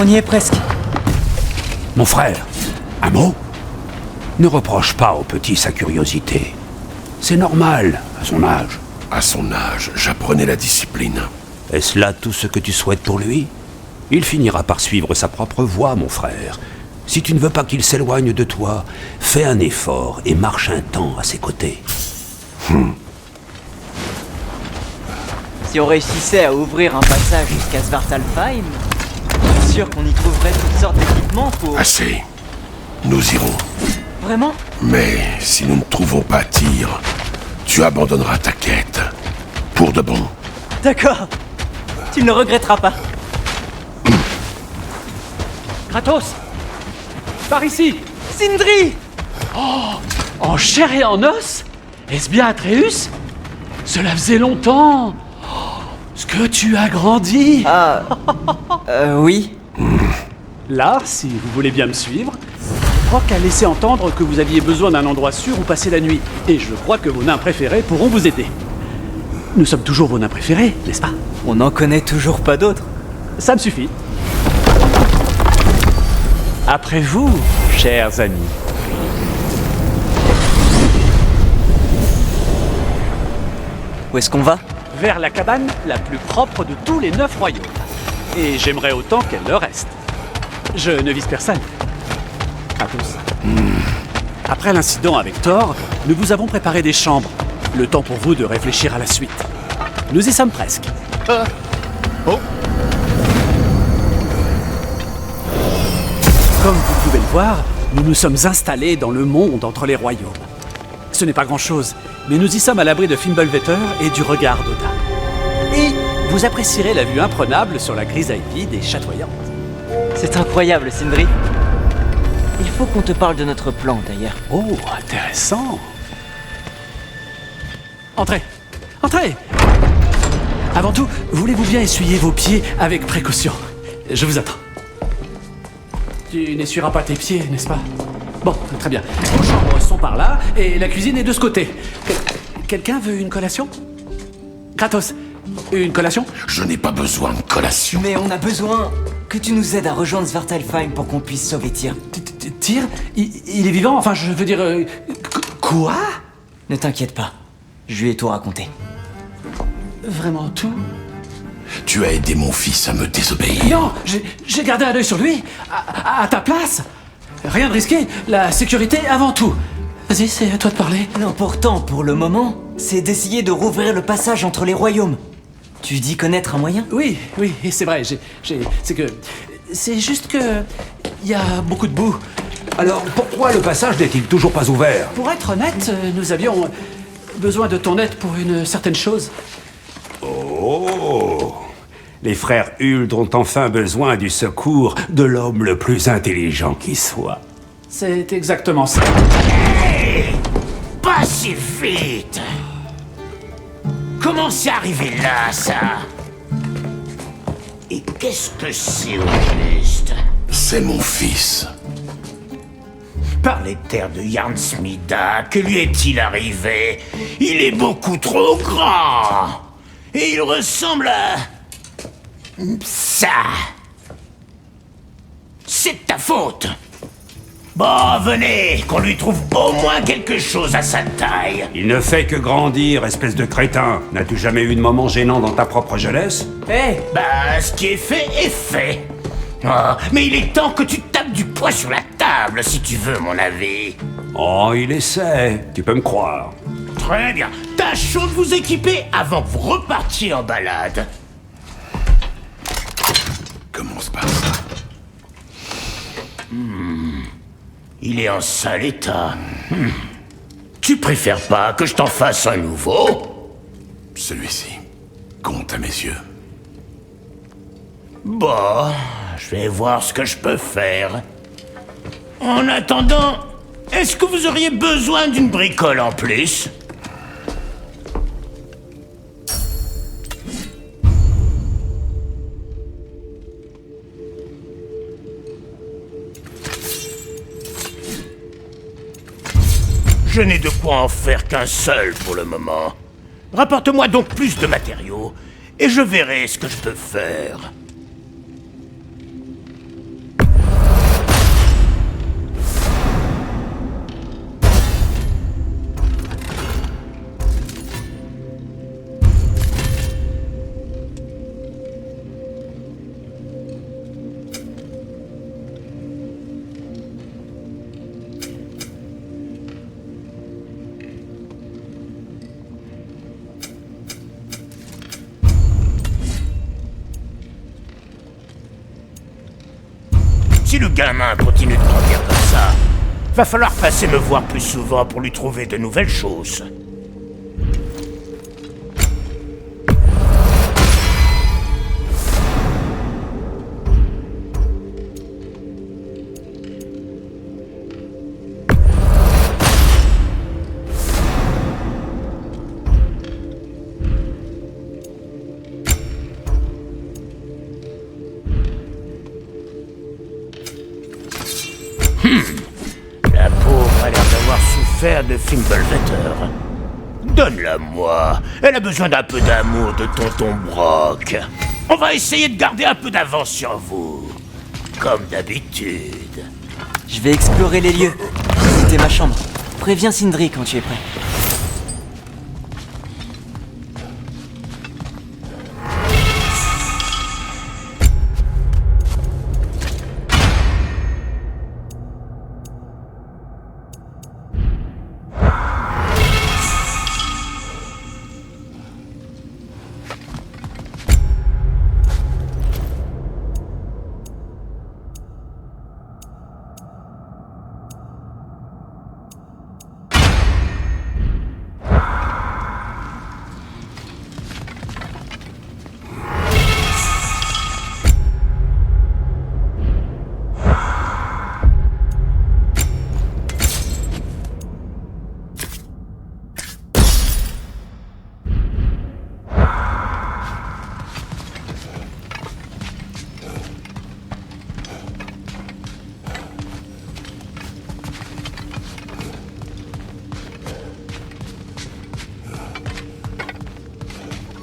On y est presque. Mon frère, un mot? Ne reproche pas au petit sa curiosité. C'est normal, à son âge. À son âge, j'apprenais la discipline. Est-ce là tout ce que tu souhaites pour lui? Il finira par suivre sa propre voie, mon frère. Si tu ne veux pas qu'il s'éloigne de toi, fais un effort et marche un temps à ses côtés. Si on réussissait à ouvrir un passage jusqu'à Svartalfheim, je suis sûr qu'on y trouverait toutes sortes d'équipements pour... Assez. Nous irons. Vraiment? Mais si nous ne trouvons pas Tyr, tu abandonneras ta quête. Pour de bon. D'accord. Tu ne le regretteras pas. Kratos! Par ici! Sindri! En chair et en os? Est-ce bien Atreus? Cela faisait longtemps! Oh, ce que tu as grandi! Oui. Là, si vous voulez bien me suivre, Rock a laissé entendre que vous aviez besoin d'un endroit sûr où passer la nuit. Et je crois que vos nains préférés pourront vous aider. Nous sommes toujours vos nains préférés, n'est-ce pas? On n'en connaît toujours pas d'autres. Ça me suffit. Après vous, chers amis. Où est-ce qu'on va? Vers la cabane la plus propre de tous les 9 royaumes. Et j'aimerais autant qu'elle le reste. Je ne vise personne. À tous. Après l'incident avec Thor, nous vous avons préparé des chambres. Le temps pour vous de réfléchir à la suite. Nous y sommes presque. Comme vous pouvez le voir, nous nous sommes installés dans le monde entre les royaumes. Ce n'est pas grand-chose, mais nous y sommes à l'abri de Fimbulvetter et du regard d'Odin. Et vous apprécierez la vue imprenable sur la grisaille vide et chatoyante. C'est incroyable, Sindri. Il faut qu'on te parle de notre plan, d'ailleurs. Oh, intéressant. Entrez, entrez. Avant tout, voulez-vous bien essuyer vos pieds avec précaution? Je vous attends. Tu n'essuieras pas tes pieds, n'est-ce pas? Bon, très bien. Vos chambres sont par là, et la cuisine est de ce côté. Quelqu'un veut une collation? Kratos, une collation? Je n'ai pas besoin de collation. Mais on a besoin que tu nous aides à rejoindre Svartalfheim pour qu'on puisse sauver Tyr. Tyr? Il est vivant? Enfin, je veux dire... Quoi? Ne t'inquiète pas, je lui ai tout raconté. Vraiment tout? Tu as aidé mon fils à me désobéir. Non, j'ai gardé un œil sur lui, à ta place. Rien de risqué, la sécurité avant tout. Vas-y, c'est à toi de parler. L'important pour le moment, c'est d'essayer de rouvrir le passage entre les royaumes. Tu dis connaître un moyen? Oui, c'est vrai, c'est juste que... il y a beaucoup de boue. Alors, pourquoi le passage n'est-il toujours pas ouvert? Pour être honnête, nous avions besoin de ton aide pour une certaine chose. Oh! Les frères Huld ont enfin besoin du secours de l'homme le plus intelligent qui soit. C'est exactement ça. Hey! Pas si vite! Comment c'est arrivé là, ça? Et qu'est-ce que c'est au juste? C'est mon fils. Par les terres de Jarnsmida, que lui est-il arrivé? Il est beaucoup trop grand! Et il ressemble à... ça! C'est de ta faute! Bon, venez, qu'on lui trouve au moins quelque chose à sa taille. Il ne fait que grandir, espèce de crétin. N'as-tu jamais eu de moment gênant dans ta propre jeunesse? Hé! Bah, ce qui est fait est fait. Oh, mais il est temps que tu tapes du poing sur la table, si tu veux mon avis. Oh, il essaie, tu peux me croire. Très bien. Tâchons de vous équiper avant que vous repartiez en balade. Commence par ça. Il est en sale état. Tu préfères pas que je t'en fasse un nouveau? Celui-ci compte à mes yeux. Bon, je vais voir ce que je peux faire. En attendant, est-ce que vous auriez besoin d'une bricole en plus? Je n'ai de quoi en faire qu'un seul pour le moment. Rapporte-moi donc plus de matériaux, et je verrai ce que je peux faire. Si le gamin continue de grandir comme ça, va falloir passer me voir plus souvent pour lui trouver de nouvelles choses. La pauvre a l'air d'avoir souffert de Fimbulvetter. Donne-la-moi. Elle a besoin d'un peu d'amour de tonton Brock. On va essayer de garder un peu d'avance sur vous. Comme d'habitude. Je vais explorer les lieux. C'était ma chambre. Préviens Sindri quand tu es prêt.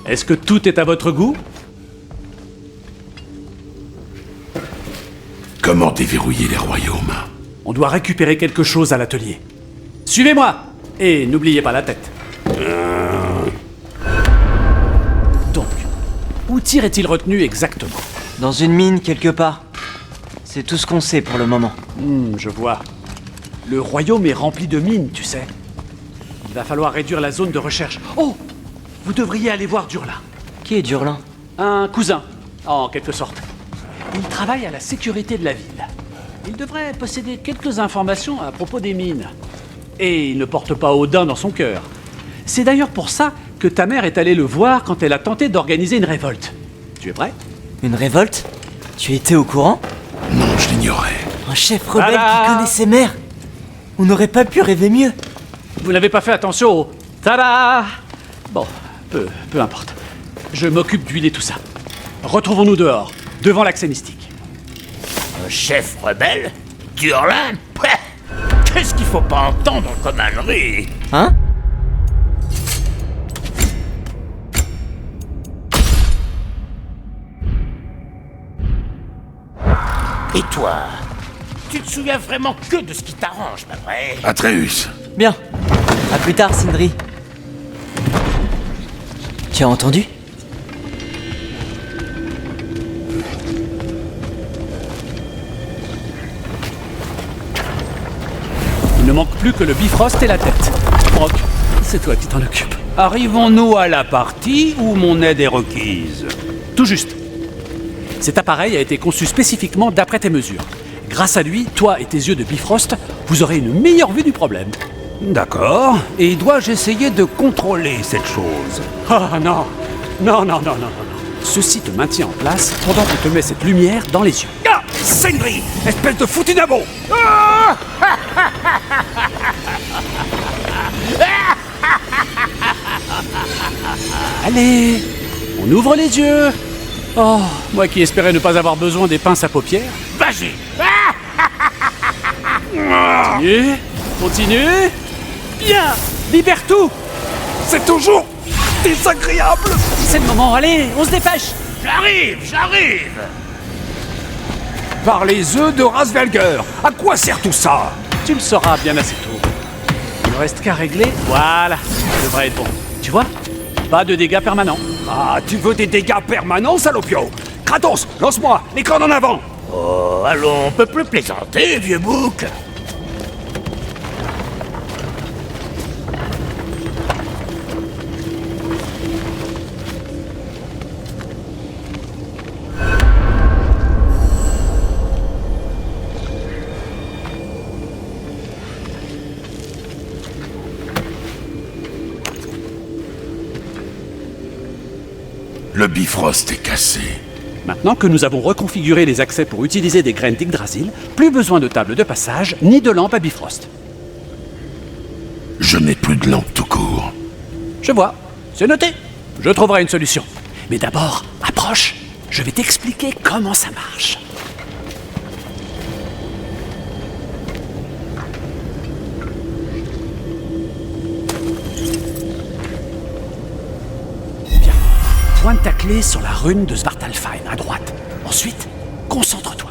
Est-ce que tout est à votre goût? Comment déverrouiller les royaumes? On doit récupérer quelque chose à l'atelier. Suivez-moi! Et n'oubliez pas la tête. Donc, où Tyr est-il retenu exactement? Dans une mine quelque part. C'est tout ce qu'on sait pour le moment. Je vois. Le royaume est rempli de mines, tu sais. Il va falloir réduire la zone de recherche. Oh! Vous devriez aller voir Durlin. Qui est Durlin? Un cousin, en quelque sorte. Il travaille à la sécurité de la ville. Il devrait posséder quelques informations à propos des mines. Et il ne porte pas Odin dans son cœur. C'est d'ailleurs pour ça que ta mère est allée le voir quand elle a tenté d'organiser une révolte. Tu es prêt? Une révolte? Tu étais au courant? Non, je l'ignorais. Un chef rebelle Tada! qui connaît ses mères. On n'aurait pas pu rêver mieux. Vous n'avez pas fait attention au... Tada! Bon, peu importe. Je m'occupe d'huiler tout ça. Retrouvons-nous dehors, devant l'accès mystique. Un chef rebelle? Durlin? Pouah! Qu'est-ce qu'il faut pas entendre comme ânerie? Hein? Et toi? Tu te souviens vraiment que de ce qui t'arrange, pas vrai? Atreus, Bien. À plus tard, Sindri. Tu as entendu? Il ne manque plus que le Bifrost et la tête. Brock, c'est toi qui t'en occupes. Arrivons-nous à la partie où mon aide est requise? Tout juste. Cet appareil a été conçu spécifiquement d'après tes mesures. Grâce à lui, toi et tes yeux de Bifrost, vous aurez une meilleure vue du problème. D'accord. Et dois-je essayer de contrôler cette chose? Ah non. Non. Ceci te maintient en place pendant qu'on te met cette lumière dans les yeux. Ah! Sindri! Espèce de foutu nabo! Allez, on ouvre les yeux. Oh, moi qui espérais ne pas avoir besoin des pinces à paupières. Vas-y! Continue. Bien, libère tout. C'est toujours désagréable! C'est le moment, allez, on se dépêche. J'arrive! Par les œufs de Rasvelger! À quoi sert tout ça? Tu le sauras bien assez tôt. Il ne reste qu'à régler. Voilà, ça devrait être bon. Tu vois? Pas de dégâts permanents. Ah, tu veux des dégâts permanents, salopio? Kratos, lance-moi, les cornes en avant! Oh, allons, on peut plus plaisanter, vieux bouc! le Bifrost est cassé. Maintenant que nous avons reconfiguré les accès pour utiliser des graines d'Yggdrasil, plus besoin de table de passage ni de lampe à Bifrost. Je n'ai plus de lampe tout court. Je vois, c'est noté. Je trouverai une solution. Mais d'abord, approche. Je vais t'expliquer comment ça marche. Bien. Pointe ta clé sur la rune de Svartalfheim à droite. Ensuite, concentre-toi.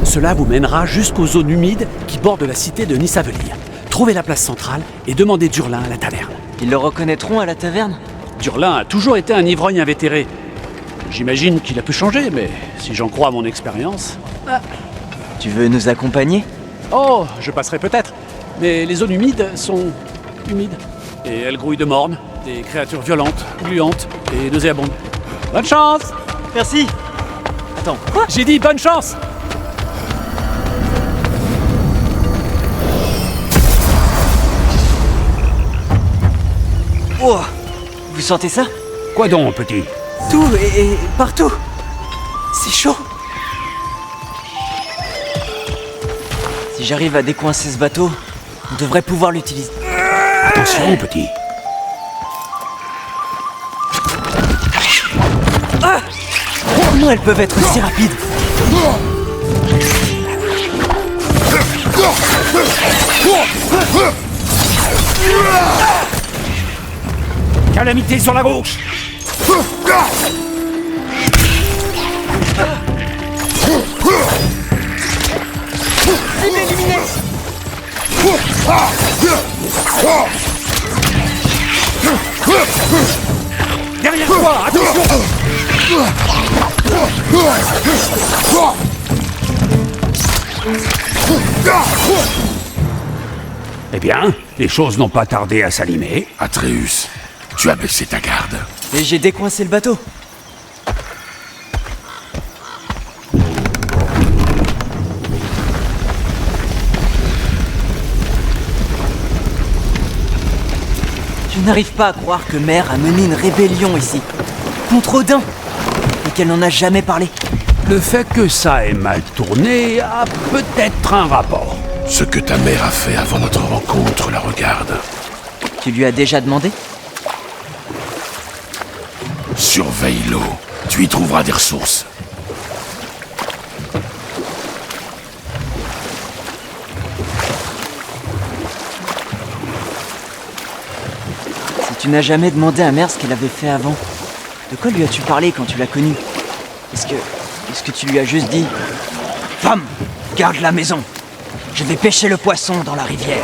Cela vous mènera jusqu'aux zones humides qui bordent la cité de Nysavellir. Trouvez la place centrale et demandez Durlin à la taverne. Ils le reconnaîtront à la taverne? Durlin a toujours été un ivrogne invétéré. J'imagine qu'il a pu changer, mais si j'en crois à mon expérience... Tu veux nous accompagner? Oh, je passerai peut-être. Mais les zones humides sont humides. Et elles grouillent de mornes, des créatures violentes, gluantes et nauséabondes. Bonne chance! Merci. Attends, quoi? J'ai dit bonne chance! Oh, vous sentez ça? Quoi donc, petit? Tout et partout. C'est chaud. Si j'arrive à décoincer ce bateau, on devrait pouvoir l'utiliser. Attention, petit. Comment elles peuvent être si rapides? Calamité sur la gauche! Éliminé. Derrière toi, attention! Eh bien, les choses n'ont pas tardé à s'animer. Atreus, tu as baissé ta garde. Et j'ai décoincé le bateau. Je n'arrive pas à croire que Mère a mené une rébellion ici. Contre Odin. Et qu'elle n'en a jamais parlé. Le fait que ça ait mal tourné a peut-être un rapport. Ce que ta mère a fait avant notre rencontre la regarde. Tu lui as déjà demandé? Surveille l'eau. Tu y trouveras des ressources. Si tu n'as jamais demandé à Mère ce qu'elle avait fait avant, de quoi lui as-tu parlé quand tu l'as connue? Est-ce que tu lui as juste dit « Femme, garde la maison. Je vais pêcher le poisson dans la rivière. »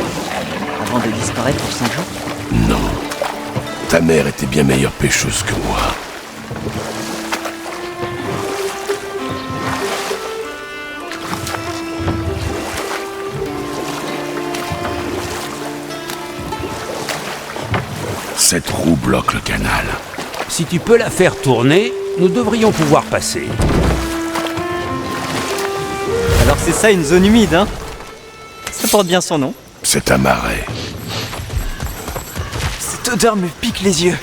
Avant de disparaître pour 5 jours? Non. Ta mère était bien meilleure pêcheuse que moi. Cette roue bloque le canal. Si tu peux la faire tourner, nous devrions pouvoir passer. Alors c'est ça une zone humide, hein? Ça porte bien son nom. C'est un marais. Cette odeur me pique les yeux.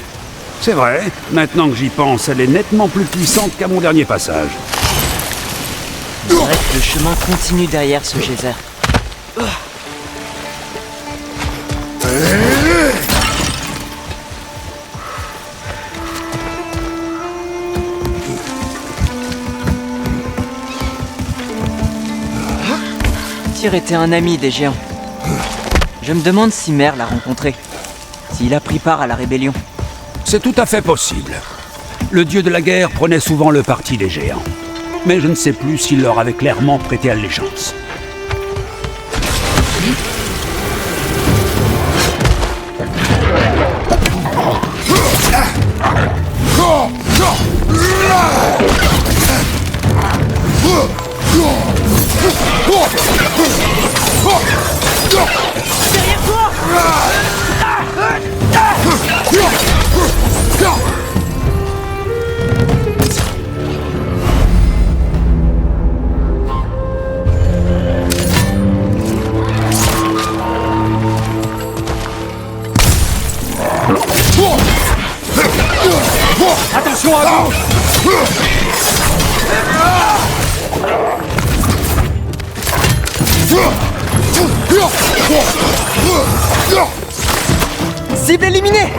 C'est vrai, maintenant que j'y pense, elle est nettement plus puissante qu'à mon dernier passage. On dirait que le chemin continue derrière ce geyser. Tyr était un ami des géants. Je me demande si Mère l'a rencontré. S'il a pris part à la rébellion. C'est tout à fait possible. Le dieu de la guerre prenait souvent le parti des géants. Mais je ne sais plus s'il leur avait clairement prêté allégeance. Derrière toi! Attention à gauche! Cible éliminée!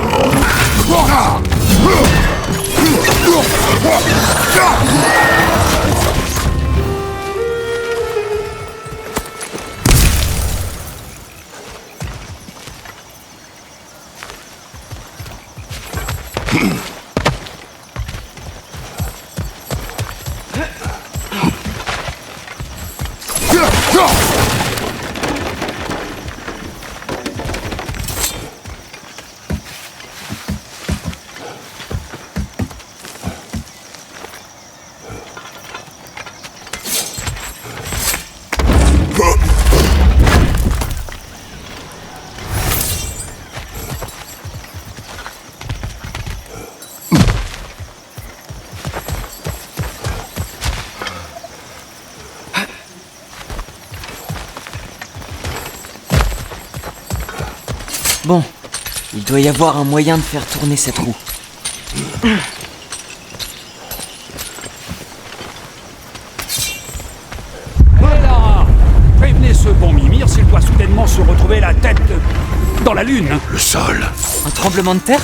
Bon, il doit y avoir un moyen de faire tourner cette roue. Hé là! Prévenez ce bon Mimir s'il doit soudainement se retrouver la tête dans la lune. Le sol. Un tremblement de terre?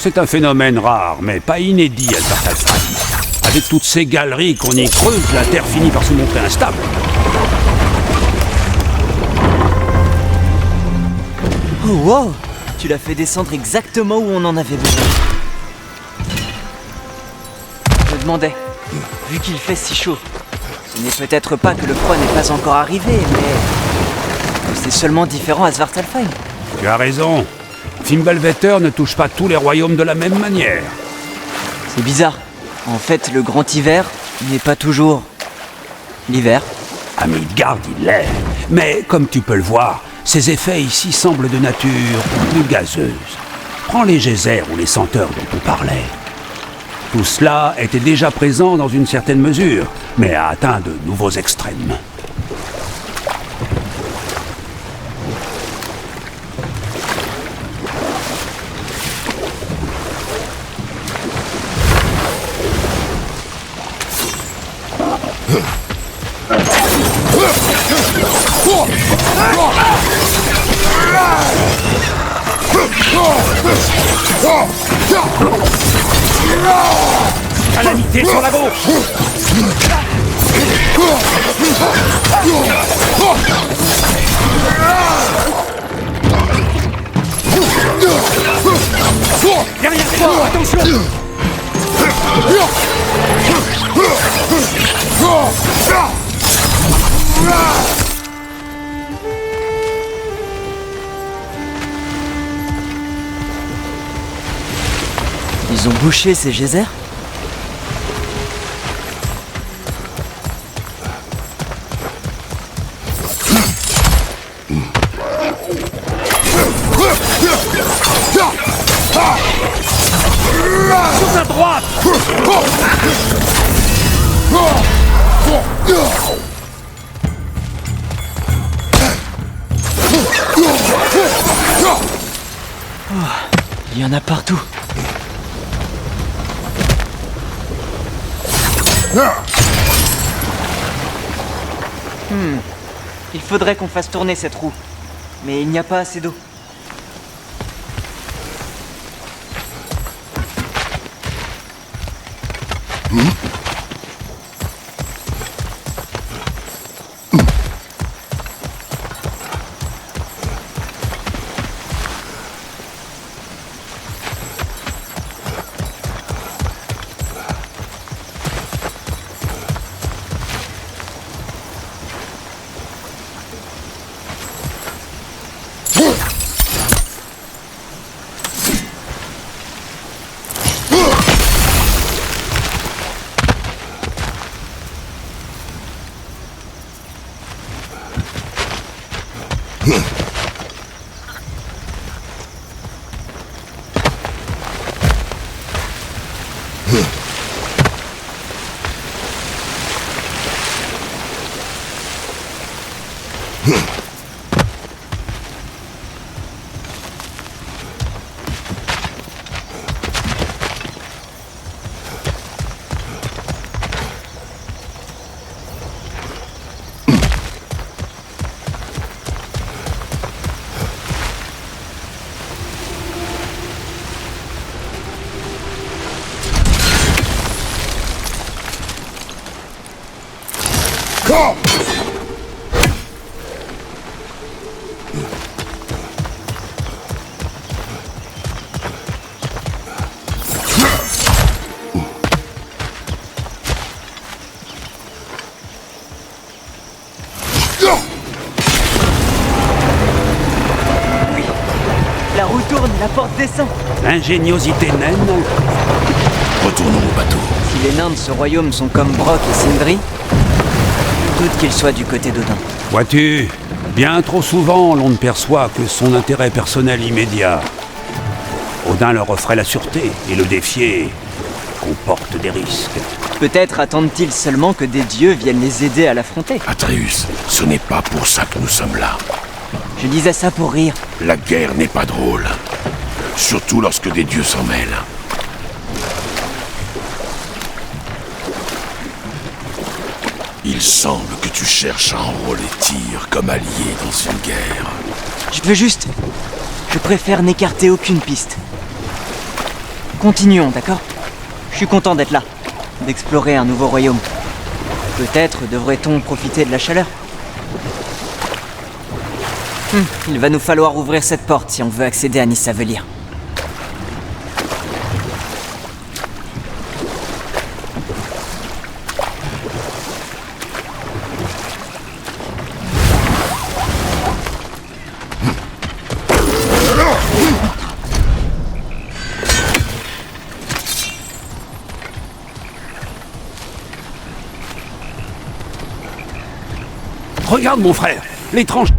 C'est un phénomène rare, mais pas inédit à Svartalfheim. Avec toutes ces galeries qu'on y creuse, la Terre finit par se montrer instable. Oh wow! Tu l'as fait descendre exactement où on en avait besoin. Je me demandais, vu qu'il fait si chaud, ce n'est peut-être pas que le froid n'est pas encore arrivé, mais que c'est seulement différent à Svartalfheim. Tu as raison. Fimbulvetter ne touche pas tous les royaumes de la même manière. C'est bizarre. En fait, le grand hiver n'est pas toujours l'hiver. À Midgard, il l'est. Mais comme tu peux le voir, ces effets ici semblent de nature plus gazeuse. Prends les geysers ou les senteurs dont on parlait. Tout cela était déjà présent dans une certaine mesure, mais a atteint de nouveaux extrêmes. Calamité sur la gauche! Derrière toi, attention! Ils ont bouché ces geysers? Sur la droite! Il y en a partout. Il faudrait qu'on fasse tourner cette roue. Mais il n'y a pas assez d'eau. La roue tourne, la porte descend. L'ingéniosité naine. Retournons au bateau. Si les nains de ce royaume sont comme Brok et Sindri, je doute qu'ils soient du côté d'Odin. Vois-tu, bien trop souvent, l'on ne perçoit que son intérêt personnel immédiat. Odin leur offrait la sûreté, et le défier comporte des risques. Peut-être attendent-ils seulement que des dieux viennent les aider à l'affronter. Atreus, ce n'est pas pour ça que nous sommes là. Je disais ça pour rire. La guerre n'est pas drôle. Surtout lorsque des dieux s'en mêlent. Il semble que tu cherches à enrôler Tyr comme allié dans une guerre. Je veux juste... Je préfère n'écarter aucune piste. Continuons, d'accord? Je suis content d'être là, d'explorer un nouveau royaume. Peut-être devrait-on profiter de la chaleur? Il va nous falloir ouvrir cette porte si on veut accéder à Nysavellir. Regarde mon frère, l'étrange